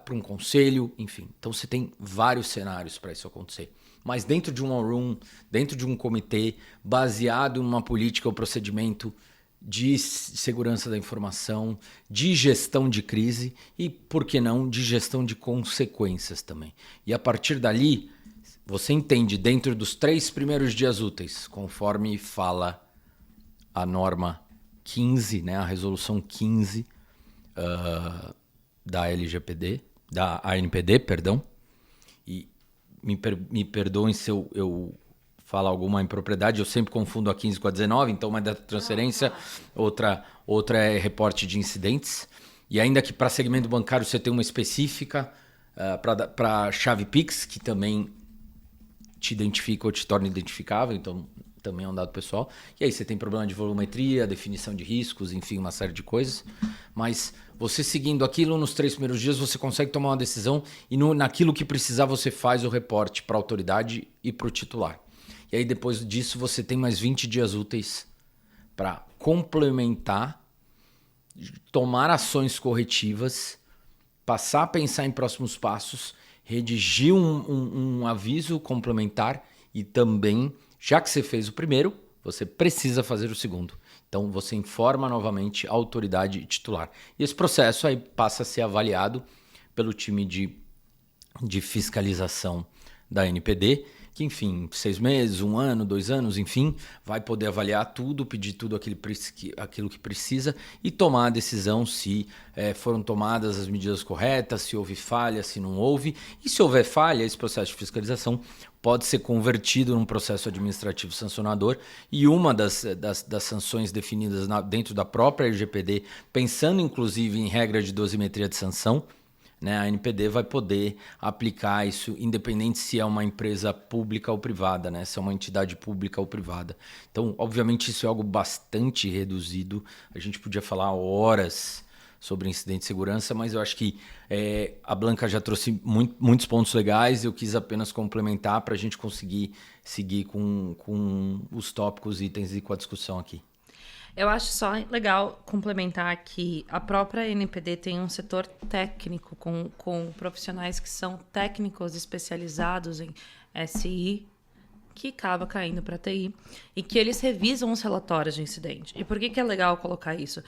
para um conselho, enfim. Então você tem vários cenários para isso acontecer. Mas dentro de um war room, dentro de um comitê, baseado em uma política ou procedimento de segurança da informação, de gestão de crise e, por que não, de gestão de consequências também. E a partir dali, você entende dentro dos 3 primeiros dias úteis, conforme fala a norma 15, né, a resolução 15 da LGPD, da ANPD, perdão, e me perdoem se eu falar alguma impropriedade, eu sempre confundo a 15 com a 19, então uma é da transferência, outra é reporte de incidentes, e ainda que para segmento bancário você tem uma específica para chave Pix, que também te identifica ou te torna identificável, então também é um dado pessoal. E aí você tem problema de volumetria, definição de riscos, enfim, uma série de coisas. Mas você seguindo aquilo, nos 3 primeiros dias você consegue tomar uma decisão e naquilo que precisar você faz o reporte para a autoridade e para o titular. E aí depois disso você tem mais 20 dias úteis para complementar, tomar ações corretivas, passar a pensar em próximos passos, redigir um aviso complementar e também, já que você fez o primeiro, você precisa fazer o segundo. Então você informa novamente a autoridade titular. E esse processo aí passa a ser avaliado pelo time de fiscalização da NPD, que enfim, 6 meses, 1 ano, 2 anos, enfim, vai poder avaliar tudo, pedir tudo aquilo que precisa e tomar a decisão se foram tomadas as medidas corretas, se houve falha, se não houve. E se houver falha, esse processo de fiscalização pode ser convertido num processo administrativo sancionador e uma das sanções definidas dentro da própria LGPD, pensando inclusive em regra de dosimetria de sanção, né, a NPD vai poder aplicar isso independente se é uma empresa pública ou privada, né, se é uma entidade pública ou privada. Então, obviamente, isso é algo bastante reduzido. A gente podia falar horas sobre incidente de segurança, mas eu acho que a Blanca já trouxe muitos pontos legais. Eu quis apenas complementar para a gente conseguir seguir com os tópicos, itens e com a discussão aqui. Eu acho só legal complementar que a própria NPD tem um setor técnico com profissionais que são técnicos especializados em SI, que acaba caindo para TI, e que eles revisam os relatórios de incidente. E por que é legal colocar isso?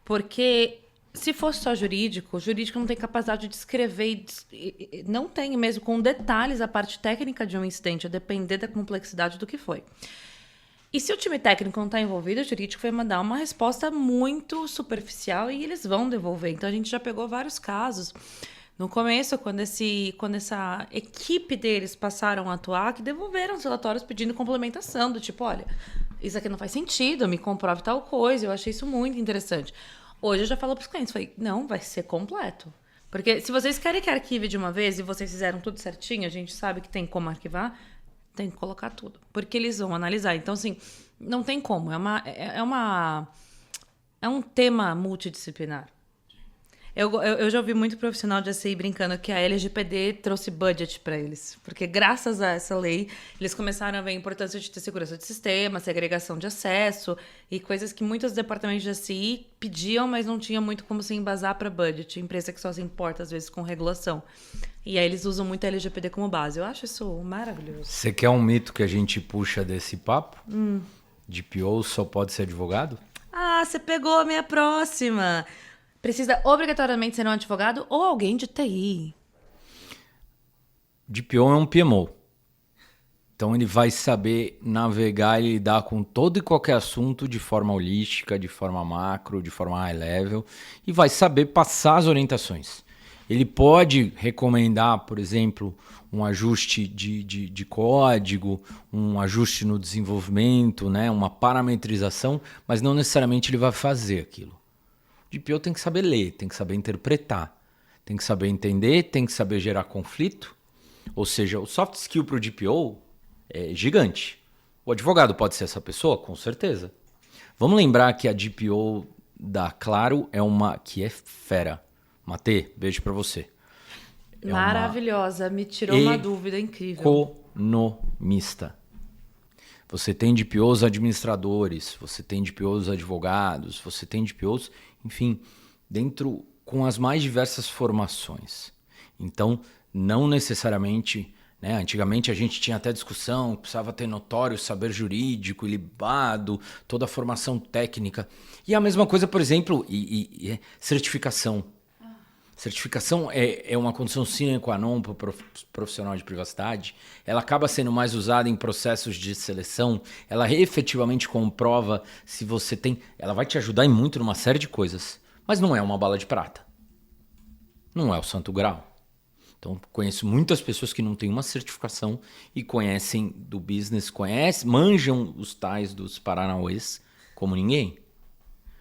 Porque se fosse só jurídico, o jurídico não tem capacidade de descrever, não tem mesmo com detalhes a parte técnica de um incidente, a depender da complexidade do que foi. E se o time técnico não está envolvido, o jurídico vai mandar uma resposta muito superficial e eles vão devolver. Então, a gente já pegou vários casos no começo, quando essa equipe deles passaram a atuar, que devolveram os relatórios pedindo complementação, do tipo, olha, isso aqui não faz sentido, me comprove tal coisa, eu achei isso muito interessante. Hoje eu já falo para os clientes, falei, não, vai ser completo. Porque se vocês querem que arquive de uma vez e vocês fizeram tudo certinho, a gente sabe que tem como arquivar, tem que colocar tudo, porque eles vão analisar. Então, assim, não tem como. É um tema multidisciplinar. Eu já ouvi muito profissional de SI brincando que a LGPD trouxe budget para eles, porque graças a essa lei, eles começaram a ver a importância de ter segurança de sistema, segregação de acesso e coisas que muitos departamentos de SI pediam, mas não tinha muito como se embasar para budget. Empresa que só se importa, às vezes, com regulação. E aí eles usam muito a LGPD como base. Eu acho isso maravilhoso. Você quer um mito que a gente puxa desse papo? DPO só pode ser advogado? Ah, você pegou a minha próxima. Precisa obrigatoriamente ser um advogado ou alguém de TI. DPO é um PMO. Então ele vai saber navegar e lidar com todo e qualquer assunto de forma holística, de forma macro, de forma high level e vai saber passar as orientações. Ele pode recomendar, por exemplo, um ajuste de código, um ajuste no desenvolvimento, né? Uma parametrização, mas não necessariamente ele vai fazer aquilo. O DPO tem que saber ler, tem que saber interpretar, tem que saber entender, tem que saber gerar conflito. Ou seja, o soft skill para o DPO é gigante. O advogado pode ser essa pessoa? Com certeza. Vamos lembrar que a DPO da Claro é uma que é fera. Matê, beijo pra você. Maravilhosa, me tirou uma dúvida incrível. Economista. Você tem DPOs administradores, você tem DPOs advogados, você tem DPOs, enfim, dentro com as mais diversas formações. Então, não necessariamente, né? Antigamente a gente tinha até discussão, precisava ter notório saber jurídico, ilibado, toda a formação técnica. E a mesma coisa, por exemplo, certificação. Certificação é uma condição sine qua non para o profissional de privacidade. Ela acaba sendo mais usada em processos de seleção. Ela efetivamente comprova se você tem... Ela vai te ajudar em muito numa série de coisas. Mas não é uma bala de prata. Não é o santo grau. Então, conheço muitas pessoas que não têm uma certificação e conhecem do business, manjam os tais dos paranauês como ninguém.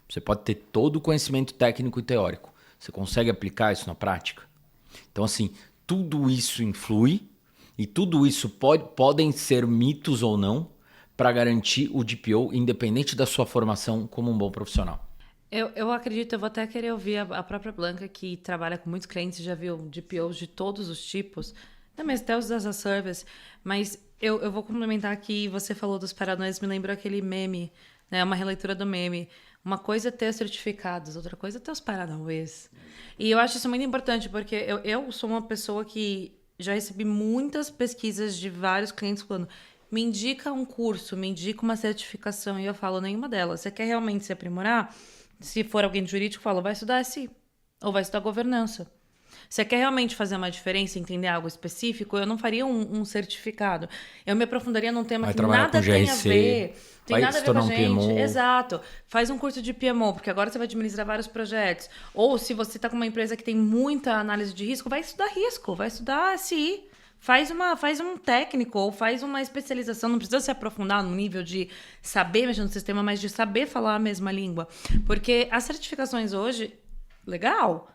Você pode ter todo o conhecimento técnico e teórico. Você consegue aplicar isso na prática? Então, assim, tudo isso influi e tudo isso podem ser mitos ou não para garantir o DPO independente da sua formação como um bom profissional. Eu acredito, eu vou até querer ouvir a própria Blanca, que trabalha com muitos clientes, já viu DPOs de todos os tipos, também até os as a service, mas eu vou complementar aqui, você falou dos paranoias, me lembrou aquele meme, né, uma releitura do meme. Uma coisa é ter certificados, outra coisa é ter os paranauês. E eu acho isso muito importante, porque eu sou uma pessoa que já recebi muitas pesquisas de vários clientes falando, me indica um curso, me indica uma certificação, e eu falo, nenhuma delas. Você quer realmente se aprimorar? Se for alguém de jurídico, fala, vai estudar SI, ou vai estudar governança. Você quer realmente fazer uma diferença, entender algo específico, eu não faria um certificado. Eu me aprofundaria num tema que nada tem a ver. Tem nada a ver com a gente. Exato. Faz um curso de PMO, porque agora você vai administrar vários projetos. Ou se você está com uma empresa que tem muita análise de risco, vai estudar risco, vai estudar SI. Faz um técnico ou faz uma especialização. Não precisa se aprofundar no nível de saber mexer no sistema, mas de saber falar a mesma língua. Porque as certificações hoje, legal,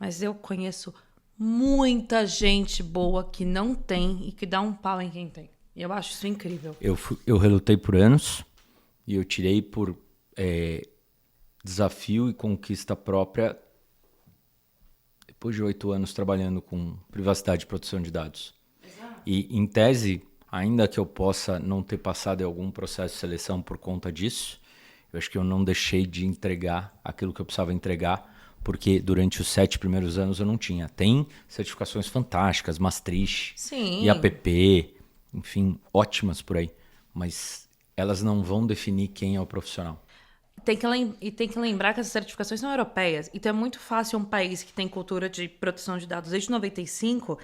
mas eu conheço muita gente boa que não tem e que dá um pau em quem tem. E eu acho isso incrível. Eu relutei por anos e eu tirei por desafio e conquista própria depois de 8 anos trabalhando com privacidade e proteção de dados. Exato. E, em tese, ainda que eu possa não ter passado em algum processo de seleção por conta disso, eu acho que eu não deixei de entregar aquilo que eu precisava entregar, porque durante os 7 primeiros anos eu não tinha. Tem certificações fantásticas, Maastricht, IAPP, enfim, ótimas por aí, mas elas não vão definir quem é o profissional. Tem que lembrar que essas certificações são europeias. Então é muito fácil um país que tem cultura de proteção de dados desde 95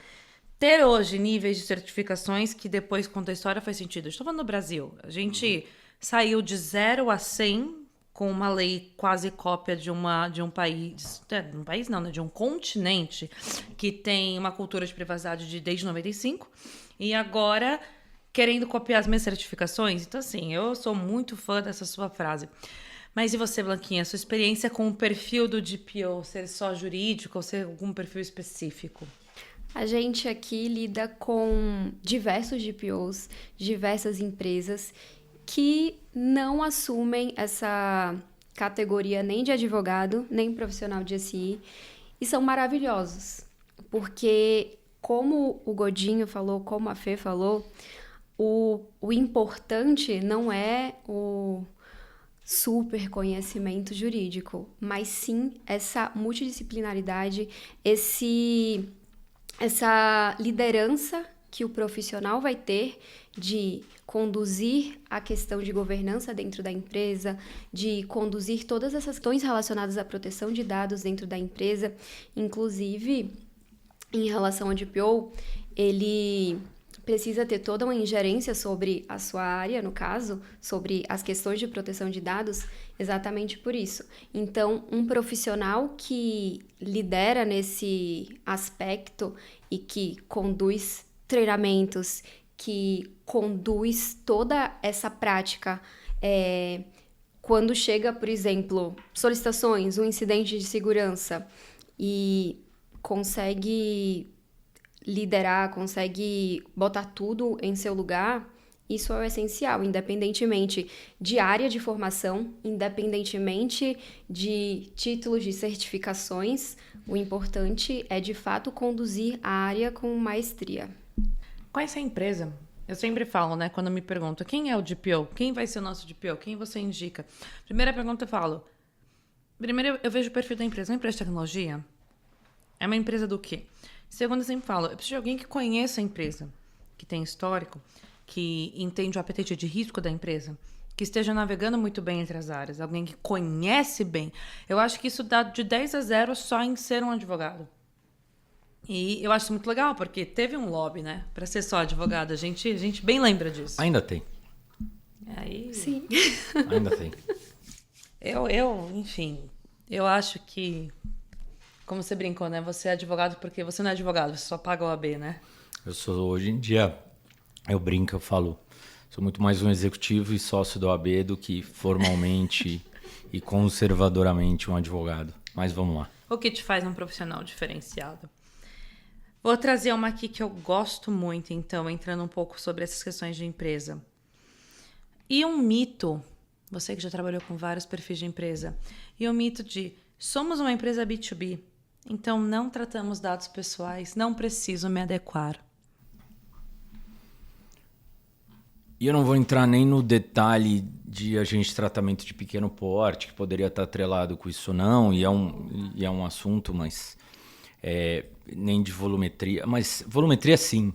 ter hoje níveis de certificações que depois, conta a história, faz sentido. Estou falando do Brasil. A gente saiu de 0 a 100 com uma lei quase cópia de um país... um país não, né? De um continente que tem uma cultura de privacidade desde 95. E agora querendo copiar as minhas certificações. Então, assim, eu sou muito fã dessa sua frase. Mas e você, Blanquinha? Sua experiência com o perfil do DPO? Ser só jurídico ou ser algum perfil específico? A gente aqui lida com diversos DPOs, diversas empresas que não assumem essa categoria nem de advogado, nem profissional de SI, e são maravilhosos. Porque, como o Godinho falou, como a Fê falou, o importante não é o super conhecimento jurídico, mas sim essa multidisciplinaridade, essa liderança que o profissional vai ter de conduzir a questão de governança dentro da empresa, de conduzir todas essas questões relacionadas à proteção de dados dentro da empresa. Inclusive, em relação ao DPO, ele precisa ter toda uma ingerência sobre a sua área, no caso, sobre as questões de proteção de dados, exatamente por isso. Então, um profissional que lidera nesse aspecto e que conduz treinamentos, que conduz toda essa prática, quando chega, por exemplo, solicitações, um incidente de segurança e consegue liderar, consegue botar tudo em seu lugar, isso é o essencial, independentemente de área de formação, independentemente de títulos de certificações, o importante é, de fato, conduzir a área com maestria. Qual é essa empresa? Eu sempre falo, né, quando me perguntam quem é o DPO, quem vai ser o nosso DPO, quem você indica? Primeira pergunta eu falo, Primeiro, eu vejo o perfil da empresa. Uma empresa de tecnologia é uma empresa do quê? Segundo, eu sempre falo, eu preciso de alguém que conheça a empresa, que tem histórico, que entende o apetite de risco da empresa, que esteja navegando muito bem entre as áreas, alguém que conhece bem. Eu acho que isso dá de 10 a 0 só em ser um advogado. E eu acho isso muito legal, porque teve um lobby, né? Para ser só advogado. A gente bem lembra disso. Ainda tem. Aí, Sim. Ainda tem. enfim, eu acho que, como você brincou, né? Você é advogado porque você não é advogado, você só paga o OAB, né? Eu sou, hoje em dia, eu brinco, eu falo, sou muito mais um executivo e sócio da OAB do que formalmente e conservadoramente um advogado. Mas vamos lá. O que te faz um profissional diferenciado? Vou trazer uma aqui que eu gosto muito, então, entrando um pouco sobre essas questões de empresa. E um mito, você que já trabalhou com vários perfis de empresa, e o mito de somos uma empresa B2B, então não tratamos dados pessoais, não preciso me adequar. E eu não vou entrar nem no detalhe de agente de tratamento de pequeno porte, que poderia estar atrelado com isso ou não, e é um assunto, mas nem de volumetria. Mas volumetria sim,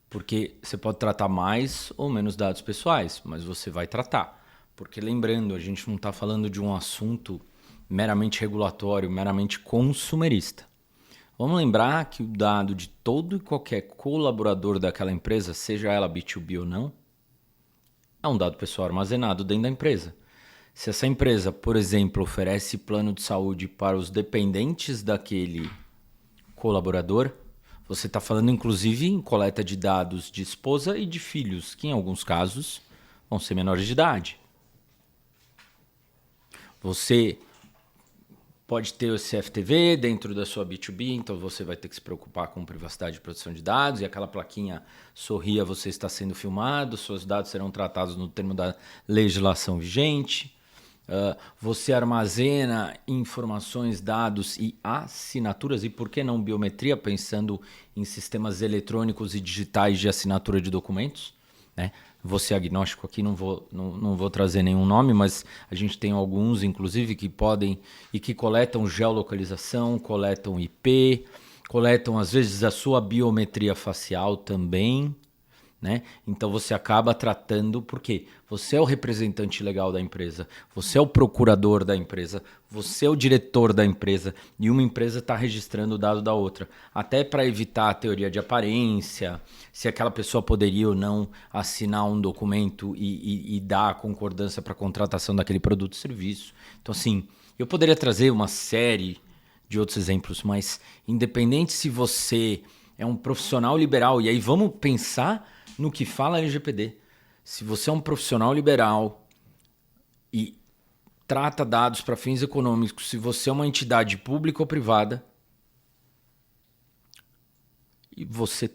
porque você pode tratar mais ou menos dados pessoais, mas você vai tratar. Porque lembrando, a gente não está falando de um assunto meramente regulatório, meramente consumerista. Vamos lembrar que o dado de todo e qualquer colaborador daquela empresa, seja ela B2B ou não, é um dado pessoal armazenado dentro da empresa. Se essa empresa, por exemplo, oferece plano de saúde para os dependentes daquele colaborador, você está falando inclusive em coleta de dados de esposa e de filhos, que em alguns casos vão ser menores de idade. Você pode ter o CFTV dentro da sua B2B, então você vai ter que se preocupar com privacidade e proteção de dados, e aquela plaquinha sorria, você está sendo filmado, seus dados serão tratados no termo da legislação vigente. Você armazena informações, dados e assinaturas, e por que não biometria, pensando em sistemas eletrônicos e digitais de assinatura de documentos, né? Vou ser agnóstico aqui, não vou trazer nenhum nome, mas a gente tem alguns, inclusive, que podem e que coletam geolocalização, coletam IP, coletam, às vezes, a sua biometria facial também, né? Então você acaba tratando, porque você é o representante legal da empresa, você é o procurador da empresa, você é o diretor da empresa, e uma empresa está registrando o dado da outra, até para evitar a teoria de aparência, se aquela pessoa poderia ou não assinar um documento e dar a concordância para a contratação daquele produto ou serviço. Então, assim, eu poderia trazer uma série de outros exemplos, mas independente se você é um profissional liberal, e aí vamos pensar no que fala a LGPD. Se você é um profissional liberal e trata dados para fins econômicos, se você é uma entidade pública ou privada e você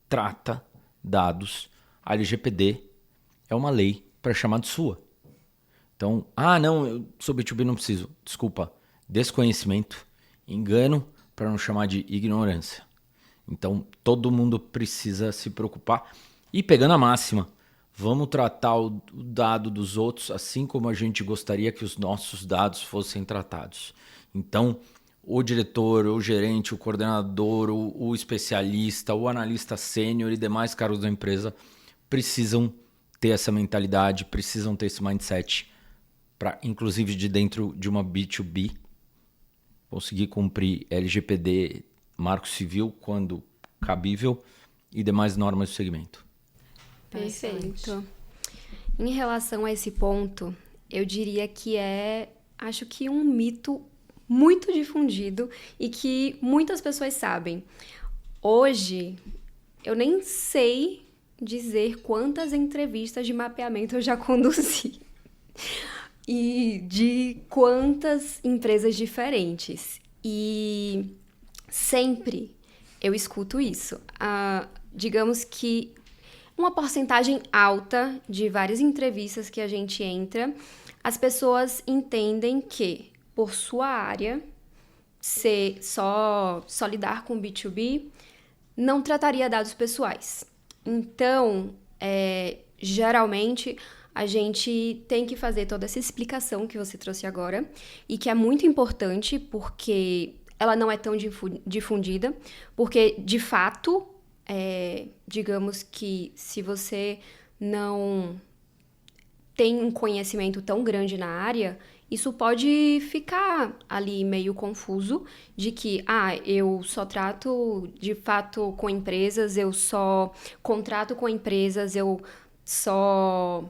trata dados, a LGPD é uma lei para chamar de sua. Então, não, eu sou B2B, não preciso. Desculpa, desconhecimento, engano, para não chamar de ignorância. Então, todo mundo precisa se preocupar. E pegando a máxima, vamos tratar o dado dos outros assim como a gente gostaria que os nossos dados fossem tratados. Então, o diretor, o gerente, o coordenador, o especialista, o analista sênior e demais cargos da empresa precisam ter essa mentalidade, precisam ter esse mindset para, inclusive, de dentro de uma B2B, conseguir cumprir LGPD, Marco Civil, quando cabível, e demais normas do segmento. Perfeito. Em relação a esse ponto, eu diria que acho que um mito muito difundido e que muitas pessoas sabem. Hoje, eu nem sei dizer quantas entrevistas de mapeamento eu já conduzi. E de quantas empresas diferentes. E sempre eu escuto isso. Digamos que uma porcentagem alta de várias entrevistas que a gente entra, as pessoas entendem que, por sua área, ser só lidar com B2B, não trataria dados pessoais. Então, geralmente, a gente tem que fazer toda essa explicação que você trouxe agora e que é muito importante porque ela não é tão difundida, porque, de fato, digamos que se você não tem um conhecimento tão grande na área, isso pode ficar ali meio confuso de que, eu só trato de fato com empresas, eu só contrato com empresas, eu só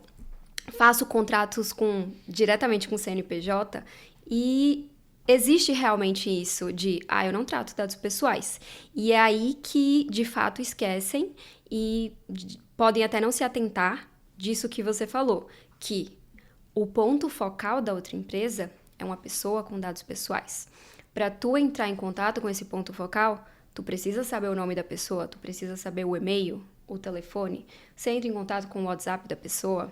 faço contratos diretamente com CNPJ e existe realmente isso de, eu não trato dados pessoais. E é aí que, de fato, esquecem e podem até não se atentar disso que você falou, que o ponto focal da outra empresa é uma pessoa com dados pessoais. Para tu entrar em contato com esse ponto focal, tu precisa saber o nome da pessoa, tu precisa saber o e-mail, o telefone, você entra em contato com o WhatsApp da pessoa.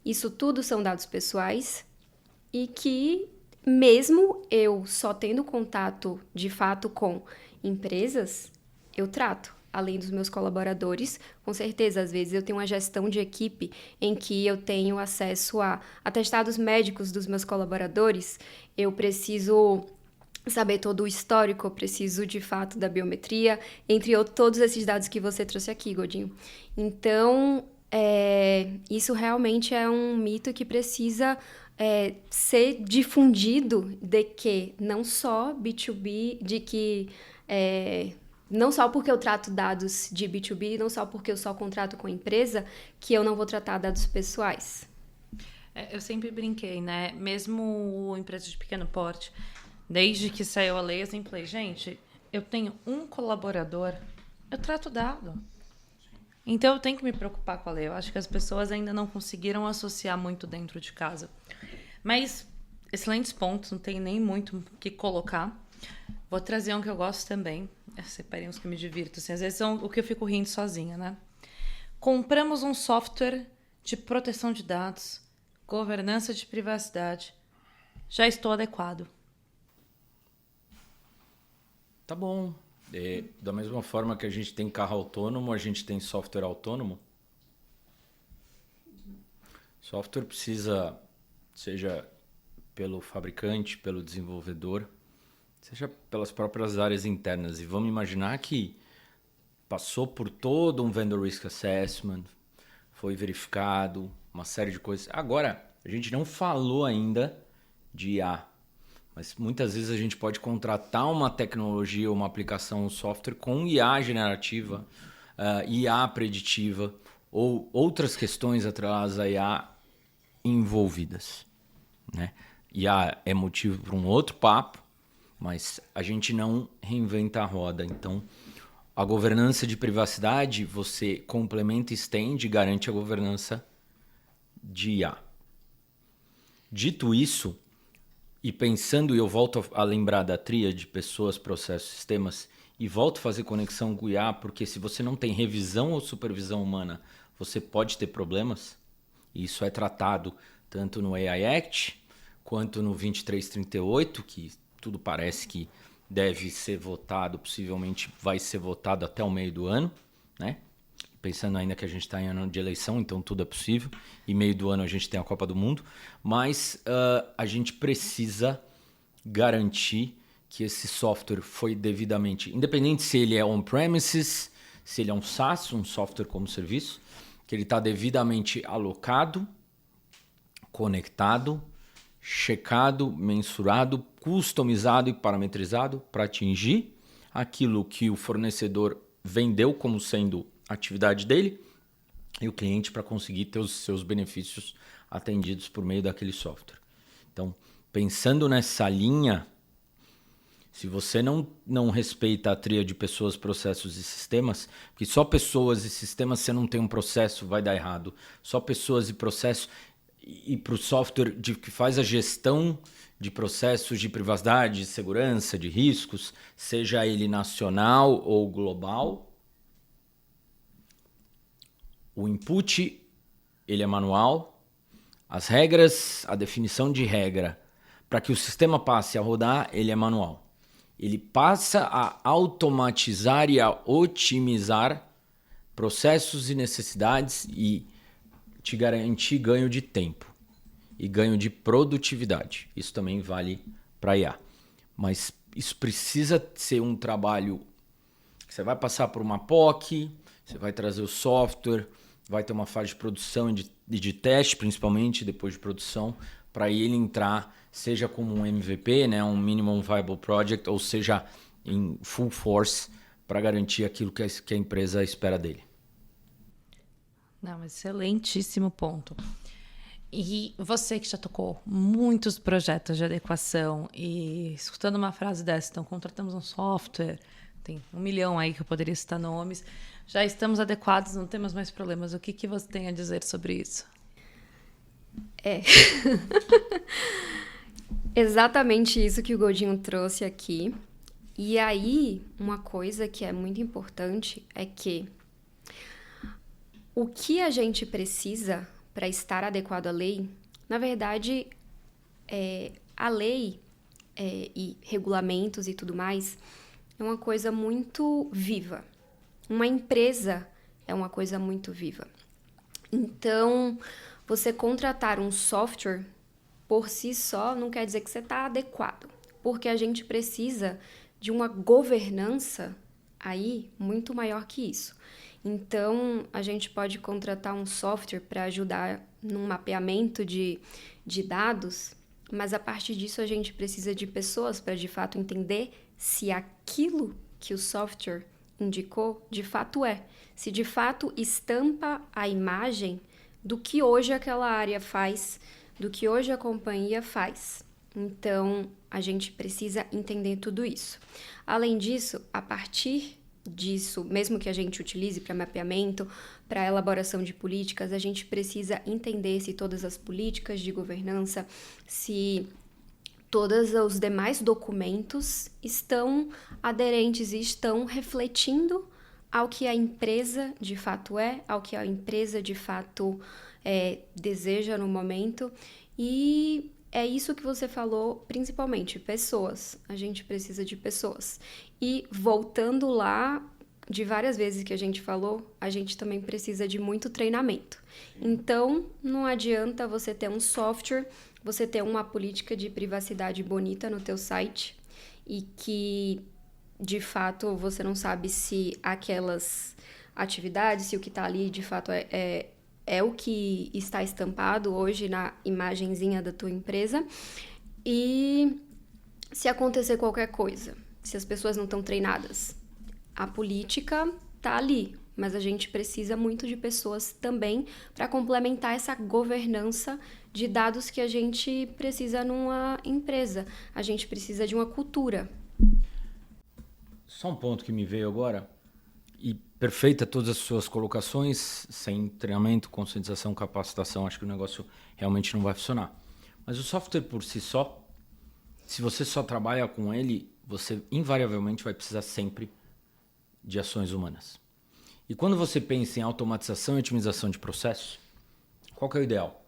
Isso tudo são dados pessoais e que, mesmo eu só tendo contato de fato com empresas, eu trato. Além dos meus colaboradores, com certeza, às vezes eu tenho uma gestão de equipe em que eu tenho acesso a atestados médicos dos meus colaboradores, eu preciso saber todo o histórico, eu preciso de fato da biometria, entre todos esses dados que você trouxe aqui, Godinho. Então, isso realmente é um mito que precisa ser difundido de que não só B2B, de que não só porque eu trato dados de B2B, não só porque eu só contrato com empresa, que eu não vou tratar dados pessoais. Eu sempre brinquei, né? Mesmo empresa de pequeno porte, desde que saiu a lei, eu sempre falei, gente, eu tenho um colaborador, eu trato dado. Então eu tenho que me preocupar com a lei. Eu acho que as pessoas ainda não conseguiram associar muito dentro de casa. Mas, excelentes pontos, não tem nem muito o que colocar. Vou trazer um que eu gosto também. Eu separei uns que me divirto. Assim, às vezes são o que eu fico rindo sozinha, né? Compramos um software de proteção de dados, governança de privacidade. Já estou adequado. Tá bom. Da mesma forma que a gente tem carro autônomo, a gente tem software autônomo. Software precisa, seja pelo fabricante, pelo desenvolvedor, seja pelas próprias áreas internas. E vamos imaginar que passou por todo um vendor risk assessment, foi verificado, uma série de coisas. Agora, a gente não falou ainda de IA, mas muitas vezes a gente pode contratar uma tecnologia, uma aplicação, um software com IA generativa, IA preditiva ou outras questões atreladas a IA envolvidas, né? IA é motivo para um outro papo, mas a gente não reinventa a roda. Então, a governança de privacidade, você complementa, estende e garante a governança de IA. Dito isso, e pensando, e eu volto a lembrar da tríade de pessoas, processos, sistemas, e volto a fazer conexão com o IA, porque se você não tem revisão ou supervisão humana, você pode ter problemas. E isso é tratado tanto no AI Act, quanto no 2338, que tudo parece que deve ser votado, possivelmente vai ser votado até o meio do ano, né? Pensando ainda que a gente está em ano de eleição, então tudo é possível. E meio do ano a gente tem a Copa do Mundo. Mas a gente precisa garantir que esse software foi devidamente, independente se ele é on-premises, se ele é um SaaS, um software como serviço, que ele está devidamente alocado, conectado, checado, mensurado, customizado e parametrizado para atingir aquilo que o fornecedor vendeu como sendo a atividade dele e o cliente para conseguir ter os seus benefícios atendidos por meio daquele software. Então, pensando nessa linha, se você não respeita a tríade de pessoas, processos e sistemas, porque só pessoas e sistemas, você não tem um processo, vai dar errado. Só pessoas e processos, e para o software que faz a gestão de processos de privacidade, de segurança, de riscos, seja ele nacional ou global, o input ele é manual, as regras, a definição de regra, para que o sistema passe a rodar, ele é manual. Ele passa a automatizar e a otimizar processos e necessidades e te garantir ganho de tempo e ganho de produtividade. Isso também vale para IA. Mas isso precisa ser um trabalho que você vai passar por uma POC, você vai trazer o software, vai ter uma fase de produção e de teste, principalmente depois de produção, para ele entrar, seja como um MVP, né, um Minimum Viable Project, ou seja, em full force, para garantir aquilo que a empresa espera dele. Não, excelentíssimo ponto. E você que já tocou muitos projetos de adequação e escutando uma frase dessa, então contratamos um software, tem 1 milhão aí que eu poderia citar nomes, já estamos adequados, não temos mais problemas. O que você tem a dizer sobre isso? Exatamente isso que o Godinho trouxe aqui. E aí, uma coisa que é muito importante é que o que a gente precisa para estar adequado à lei, na verdade, a lei e regulamentos e tudo mais é uma coisa muito viva. Uma empresa é uma coisa muito viva. Então, você contratar um software por si só não quer dizer que você está adequado, porque a gente precisa de uma governança aí muito maior que isso. Então, a gente pode contratar um software para ajudar no mapeamento de dados, mas a partir disso a gente precisa de pessoas para de fato entender se aquilo que o software indicou de fato se de fato estampa a imagem do que hoje aquela área faz, do que hoje a companhia faz. Então, a gente precisa entender tudo isso. Além disso, a partir disso, mesmo que a gente utilize para mapeamento, para elaboração de políticas, a gente precisa entender se todas as políticas de governança, se todos os demais documentos estão aderentes e estão refletindo ao que a empresa de fato ao que a empresa de fato deseja no momento. E é isso que você falou, principalmente, pessoas. A gente precisa de pessoas. E voltando lá, de várias vezes que a gente falou, a gente também precisa de muito treinamento. Então, não adianta você ter um software, você ter uma política de privacidade bonita no teu site e que, de fato, você não sabe se aquelas atividades, se o que está ali, de fato, é o que está estampado hoje na imagenzinha da tua empresa. E se acontecer qualquer coisa, se as pessoas não estão treinadas, a política está ali, mas a gente precisa muito de pessoas também para complementar essa governança de dados que a gente precisa numa empresa. A gente precisa de uma cultura. Só um ponto que me veio agora, e perfeita todas as suas colocações, sem treinamento, conscientização, capacitação, acho que o negócio realmente não vai funcionar. Mas o software por si só, se você só trabalha com ele, você invariavelmente vai precisar sempre de ações humanas. E quando você pensa em automatização e otimização de processos, qual que é o ideal?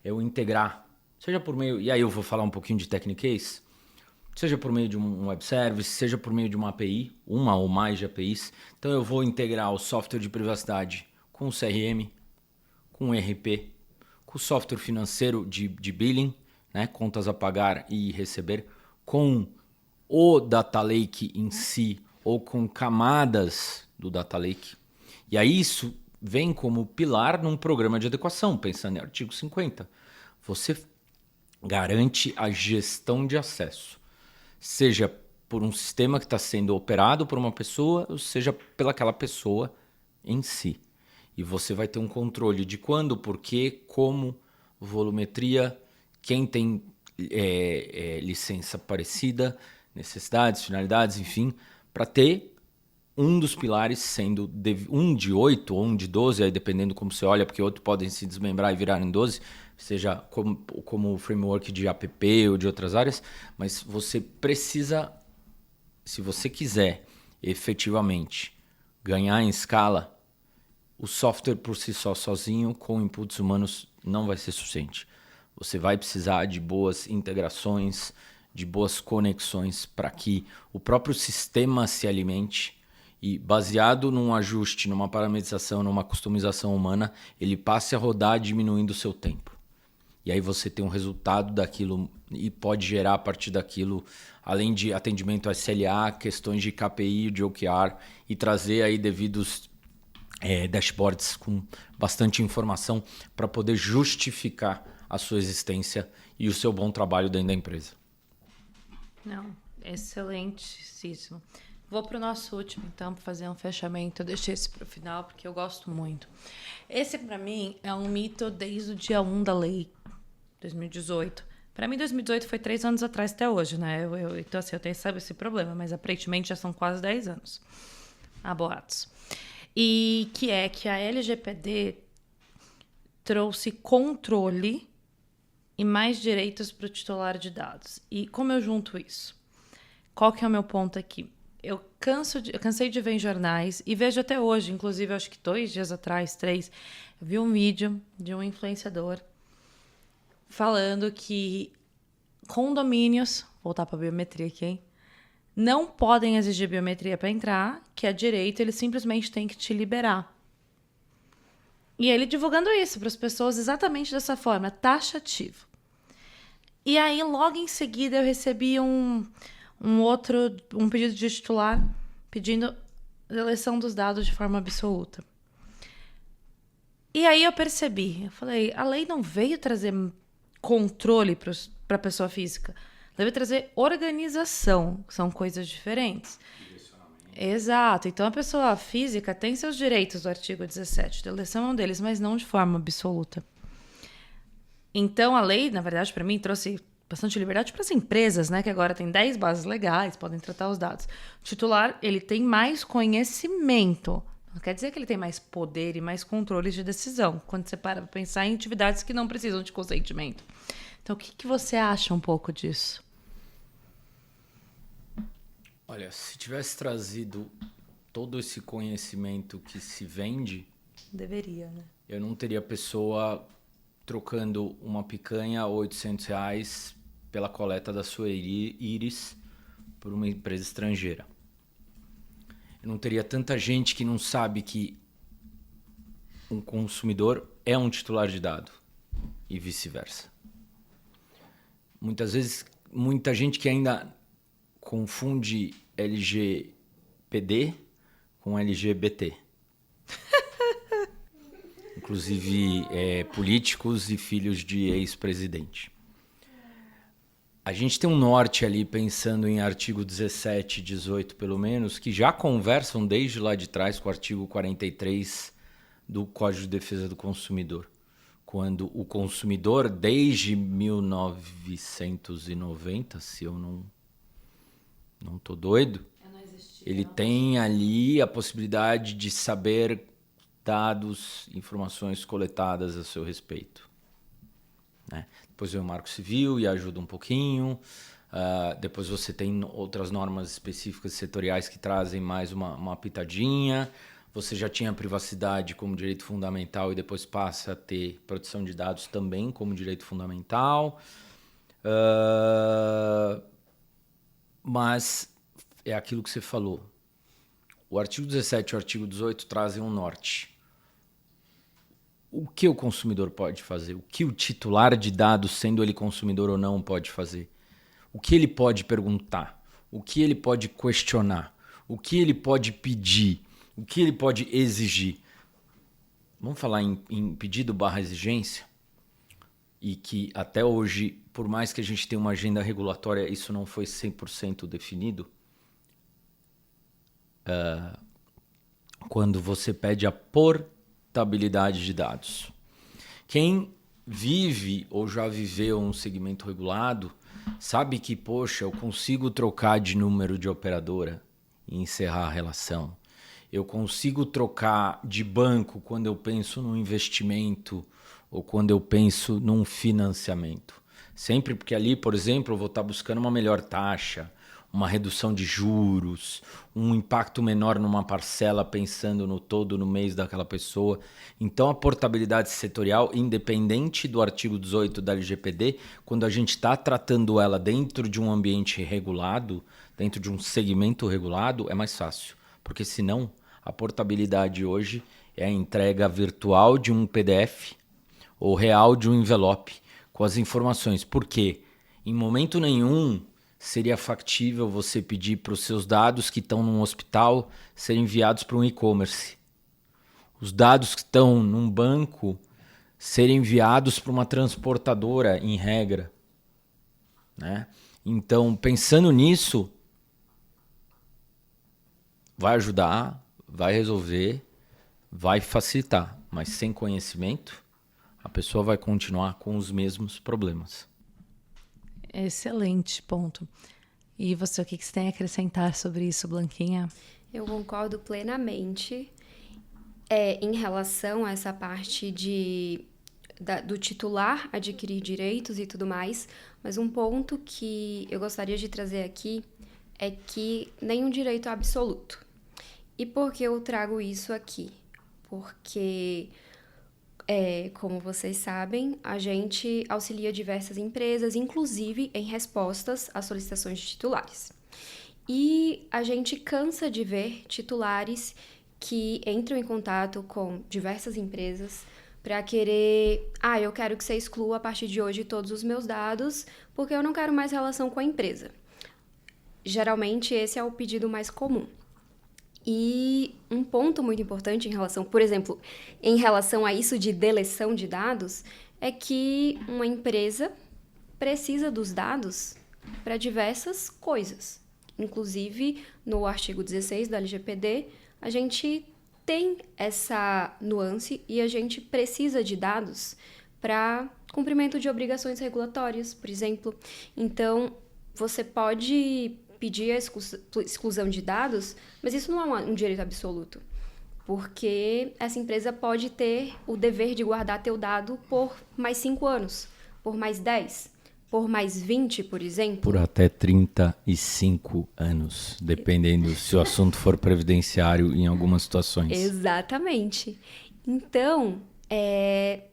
É o integrar, seja por meio, e aí eu vou falar um pouquinho de Technicase, seja por meio de um web service, seja por meio de uma API, uma ou mais de APIs. Então eu vou integrar o software de privacidade com o CRM, com o ERP, com o software financeiro de billing, né, contas a pagar e receber, com o Data Lake em si, ou com camadas do Data Lake. E aí isso vem como pilar num programa de adequação, pensando em artigo 50. Você garante a gestão de acesso, seja por um sistema que está sendo operado por uma pessoa, ou seja pelaquela pessoa em si. E você vai ter um controle de quando, porquê, como, volumetria, quem tem licença parecida, necessidades, finalidades, enfim, para ter um dos pilares sendo um de 8 ou um de 12, aí dependendo como você olha, porque outros podem se desmembrar e virar em 12, seja como o framework de app ou de outras áreas, mas você precisa, se você quiser efetivamente ganhar em escala, o software por si só, sozinho, com inputs humanos, não vai ser suficiente. Você vai precisar de boas integrações, de boas conexões para que o próprio sistema se alimente e baseado num ajuste, numa parametrização, numa customização humana, ele passe a rodar diminuindo o seu tempo. E aí você tem um resultado daquilo e pode gerar a partir daquilo, além de atendimento SLA, questões de KPI, de OKR, e trazer aí devidos dashboards com bastante informação para poder justificar a sua existência e o seu bom trabalho dentro da empresa. Não, excelentíssimo. Vou para o nosso último, então, para fazer um fechamento. Eu deixei esse para o final, porque eu gosto muito. Esse, para mim, é um mito desde o dia 1 da lei, 2018. Para mim, 2018 foi 3 anos atrás até hoje, né? Então, assim, eu tenho esse problema, mas aparentemente já são quase 10 anos. Há boatos. E que é que a LGPD trouxe controle e mais direitos para o titular de dados. E como eu junto isso? Qual que é o meu ponto aqui? Eu cansei de ver em jornais e vejo até hoje, inclusive acho que 2 dias atrás, 3, eu vi um vídeo de um influenciador falando que condomínios, voltar para a biometria aqui, hein? Não podem exigir biometria para entrar, que é direito, eles simplesmente têm que te liberar. E ele divulgando isso para as pessoas exatamente dessa forma, taxativo. E aí, logo em seguida, eu recebi um pedido de titular pedindo deleção dos dados de forma absoluta. E aí eu percebi, eu falei, a lei não veio trazer controle para a pessoa física, ela veio trazer organização, que são coisas diferentes. Exato, então a pessoa física tem seus direitos do artigo 17, deleção é um deles, mas não de forma absoluta. Então a lei, na verdade, para mim, trouxe bastante liberdade para as empresas, né, que agora tem 10 bases legais, podem tratar os dados. O titular, ele tem mais conhecimento, não quer dizer que ele tem mais poder e mais controle de decisão, quando você para pensar em atividades que não precisam de consentimento. Então, o que você acha um pouco disso? Olha, se tivesse trazido todo esse conhecimento que se vende... Deveria, né? Eu não teria pessoa trocando uma picanha a R$800 pela coleta da sua íris por uma empresa estrangeira. Eu não teria tanta gente que não sabe que um consumidor é um titular de dado e vice-versa. Muitas vezes, muita gente que ainda confunde LGPD com LGBT. Inclusive políticos e filhos de ex-presidente. A gente tem um norte ali pensando em artigo 17 e 18 pelo menos, que já conversam desde lá de trás com o artigo 43 do Código de Defesa do Consumidor. Quando o consumidor, desde 1990, se eu não estou doido, ele tem ali a possibilidade de saber dados, informações coletadas a seu respeito. Né? Depois vem o Marco Civil e ajuda um pouquinho. Depois você tem outras normas específicas setoriais que trazem mais uma pitadinha. Você já tinha privacidade como direito fundamental e depois passa a ter proteção de dados também como direito fundamental. Mas é aquilo que você falou. O artigo 17 e o artigo 18 trazem um norte. O que o consumidor pode fazer? O que o titular de dados, sendo ele consumidor ou não, pode fazer? O que ele pode perguntar? O que ele pode questionar? O que ele pode pedir? O que ele pode exigir? Vamos falar em pedido/exigência? E que até hoje, por mais que a gente tenha uma agenda regulatória, isso não foi 100% definido. Quando você pede a portabilidade de dados. Quem vive ou já viveu um segmento regulado sabe que, poxa, eu consigo trocar de número de operadora e encerrar a relação. Eu consigo trocar de banco quando eu penso num investimento ou quando eu penso num financiamento. Sempre porque ali, por exemplo, eu vou estar buscando uma melhor taxa, uma redução de juros, um impacto menor numa parcela pensando no todo, no mês daquela pessoa. Então, a portabilidade setorial, independente do artigo 18 da LGPD, quando a gente está tratando ela dentro de um ambiente regulado, dentro de um segmento regulado, é mais fácil. Porque senão a portabilidade hoje é a entrega virtual de um PDF ou real de um envelope com as informações. Por quê? Em momento nenhum seria factível você pedir para os seus dados que estão num hospital serem enviados para um e-commerce. Os dados que estão num banco serem enviados para uma transportadora, em regra, né? Então, pensando nisso, vai ajudar, vai resolver, vai facilitar, mas sem conhecimento, a pessoa vai continuar com os mesmos problemas. Excelente ponto. E você, o que você tem a acrescentar sobre isso, Blanquinha? Eu concordo plenamente em relação a essa parte do titular adquirir direitos e tudo mais, mas um ponto que eu gostaria de trazer aqui é que nenhum direito é absoluto. E por que eu trago isso aqui? Porque, como vocês sabem, a gente auxilia diversas empresas, inclusive em respostas às solicitações de titulares. E a gente cansa de ver titulares que entram em contato com diversas empresas para querer, eu quero que você exclua a partir de hoje todos os meus dados, porque eu não quero mais relação com a empresa. Geralmente esse é o pedido mais comum. E um ponto muito importante em relação, por exemplo, em relação a isso de deleção de dados, é que uma empresa precisa dos dados para diversas coisas. Inclusive, no artigo 16 do LGPD, a gente tem essa nuance e a gente precisa de dados para cumprimento de obrigações regulatórias, por exemplo. Então, você pode pedir a exclusão de dados, mas isso não é um direito absoluto, porque essa empresa pode ter o dever de guardar teu dado por mais 5 anos, por mais 10, por mais 20, por exemplo. Por até 35 anos, dependendo se o assunto for previdenciário em algumas situações. Exatamente. Então,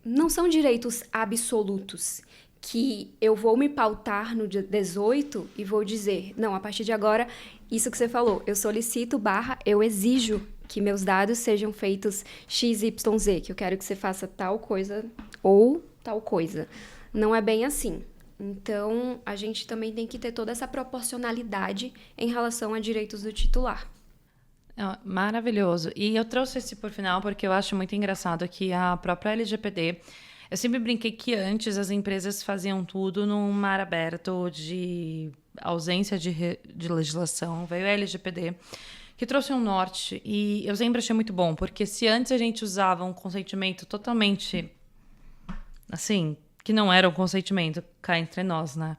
não são direitos absolutos que eu vou me pautar no dia 18 e vou dizer, não, a partir de agora, isso que você falou, eu solicito / eu exijo que meus dados sejam feitos XYZ, que eu quero que você faça tal coisa ou tal coisa. Não é bem assim. Então, a gente também tem que ter toda essa proporcionalidade em relação a direitos do titular. Maravilhoso. E eu trouxe esse por final porque eu acho muito engraçado que a própria LGPD... Eu sempre brinquei que antes as empresas faziam tudo num mar aberto de ausência de legislação. Veio a LGPD, que trouxe um norte. E eu sempre achei muito bom, porque se antes a gente usava um consentimento totalmente, assim, que não era um consentimento, cá entre nós, né?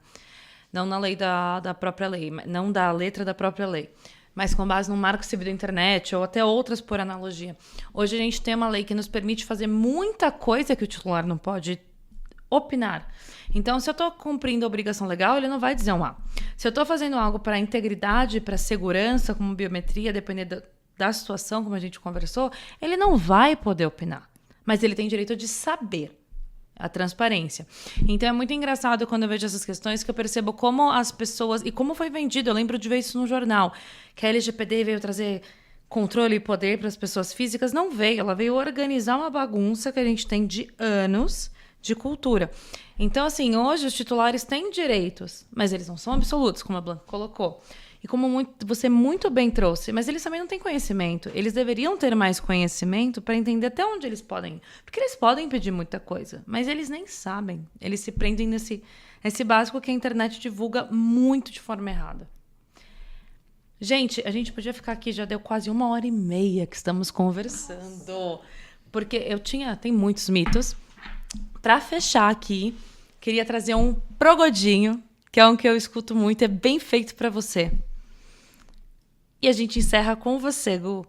Não na lei da própria lei, não da letra da própria lei, mas com base no Marco Civil da Internet ou até outras por analogia. Hoje a gente tem uma lei que nos permite fazer muita coisa que o titular não pode opinar. Então, se eu estou cumprindo a obrigação legal, ele não vai dizer um A. Se eu estou fazendo algo para integridade, para segurança, como biometria, dependendo da situação, como a gente conversou, ele não vai poder opinar. Mas ele tem direito de saber. A transparência. Então é muito engraçado quando eu vejo essas questões que eu percebo como as pessoas... E como foi vendido, eu lembro de ver isso no jornal, que a LGPD veio trazer controle e poder para as pessoas físicas. Não veio, ela veio organizar uma bagunça que a gente tem de anos de cultura. Então, assim, hoje os titulares têm direitos, mas eles não são absolutos, como a Blanca colocou. E como você muito bem trouxe, mas eles também não têm conhecimento. Eles deveriam ter mais conhecimento para entender até onde eles podem. Porque eles podem pedir muita coisa, mas eles nem sabem. Eles se prendem nesse básico que a internet divulga muito de forma errada. Gente, a gente podia ficar aqui, já deu quase 1h30 que estamos conversando. Porque tem muitos mitos. Para fechar aqui, queria trazer um progodinho, que é um que eu escuto muito, é bem feito para você. E a gente encerra com você, Gu.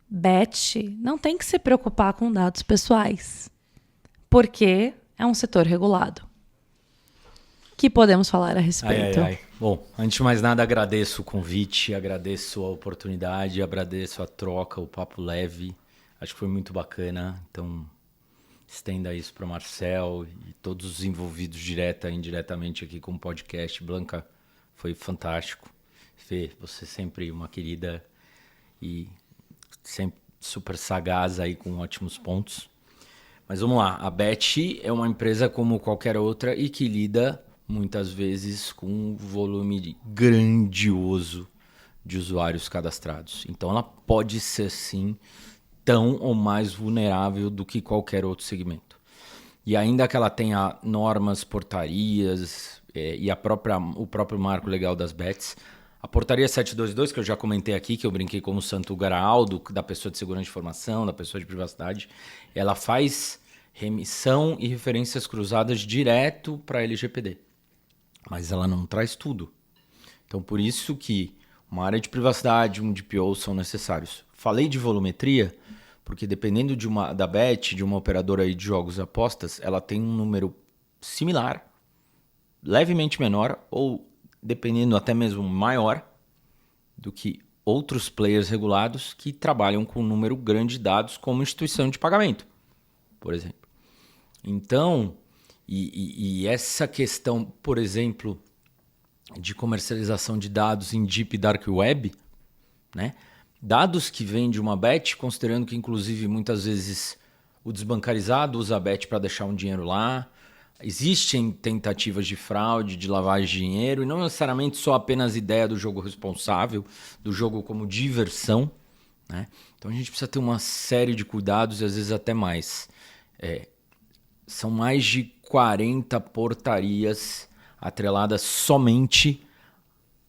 Beth não tem que se preocupar com dados pessoais, porque é um setor regulado. Que podemos falar a respeito? Bom, antes de mais nada, agradeço o convite, agradeço a oportunidade, agradeço a troca, o papo leve. Acho que foi muito bacana. Então, estenda isso para o Marcel e todos os envolvidos direta e indiretamente aqui com o podcast. Blanca, foi fantástico. Fê, você sempre uma querida. e sempre super sagaz aí com ótimos pontos. Mas vamos lá, a Bet é uma empresa como qualquer outra e que lida muitas vezes com um volume grandioso de usuários cadastrados. Então ela pode ser sim tão ou mais vulnerável do que qualquer outro segmento. E ainda que ela tenha normas, portarias e o próprio marco legal das bets, a portaria 722, que eu já comentei aqui, que eu brinquei como santo graal da pessoa de segurança de informação, da pessoa de privacidade, ela faz remissão e referências cruzadas direto para a LGPD. Mas ela não traz tudo. Então, por isso que uma área de privacidade, um DPO são necessários. Falei de volumetria, porque dependendo da Bet, de uma operadora aí de jogos e apostas, ela tem um número similar, levemente menor, ou dependendo até mesmo maior do que outros players regulados que trabalham com um número grande de dados como instituição de pagamento, por exemplo. Então, e essa questão, por exemplo, de comercialização de dados em Deep Dark Web, né? Dados que vêm de uma Bet, considerando que inclusive muitas vezes o desbancarizado usa a Bet para deixar um dinheiro lá. Existem tentativas de fraude, de lavagem de dinheiro, e não necessariamente só apenas ideia do jogo responsável, do jogo como diversão, né? Então a gente precisa ter uma série de cuidados e às vezes até mais. São mais de 40 portarias atreladas somente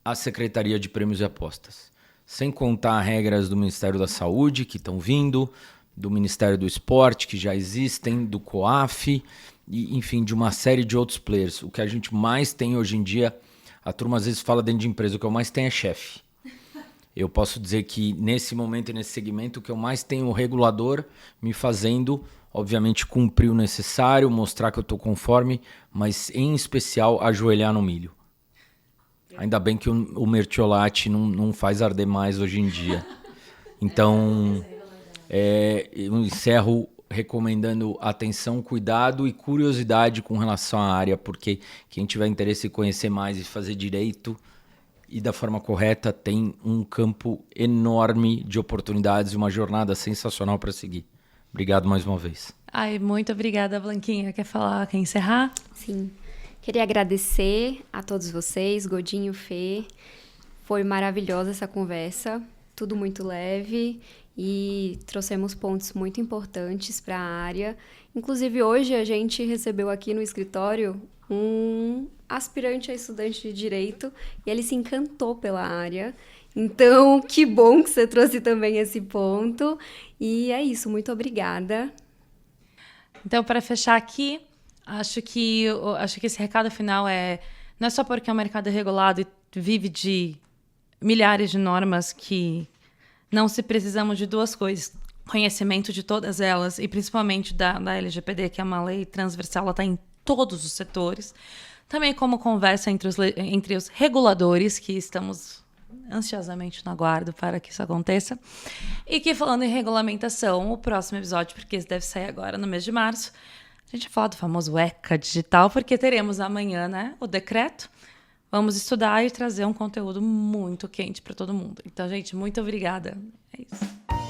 à Secretaria de Prêmios e Apostas. Sem contar regras do Ministério da Saúde, que estão vindo, do Ministério do Esporte, que já existem, do COAF, e, enfim, de uma série de outros players. O que a gente mais tem hoje em dia, a turma às vezes fala dentro de empresa, o que eu mais tenho é chefe. Eu posso dizer que nesse momento e nesse segmento, o que eu mais tenho é o regulador me fazendo, obviamente, cumprir o necessário, mostrar que eu estou conforme, mas em especial ajoelhar no milho. Ainda bem que o mertiolate não faz arder mais hoje em dia. Então, eu encerro recomendando atenção, cuidado e curiosidade com relação à área, porque quem tiver interesse em conhecer mais e fazer direito e da forma correta tem um campo enorme de oportunidades e uma jornada sensacional para seguir. Obrigado mais uma vez. Ai, muito obrigada, Blanquinha. Quer falar, quer encerrar? Sim. Queria agradecer a todos vocês, Godinho, Fê. Foi maravilhosa essa conversa, tudo muito leve e trouxemos pontos muito importantes para a área. Inclusive, hoje a gente recebeu aqui no escritório um aspirante a estudante de Direito e ele se encantou pela área. Então, que bom que você trouxe também esse ponto. E é isso, muito obrigada. Então, para fechar aqui, acho que esse recado final não é só porque é um mercado regulado e vive de milhares de normas que não se precisamos de duas coisas. Conhecimento de todas elas e principalmente da LGPD, que é uma lei transversal, ela está em todos os setores. Também como conversa entre os reguladores, que estamos ansiosamente no aguardo para que isso aconteça. E que, falando em regulamentação, o próximo episódio, porque esse deve sair agora no mês de março, a gente vai falar do famoso ECA digital, porque teremos amanhã, né, o decreto. Vamos estudar e trazer um conteúdo muito quente para todo mundo. Então, gente, muito obrigada. É isso.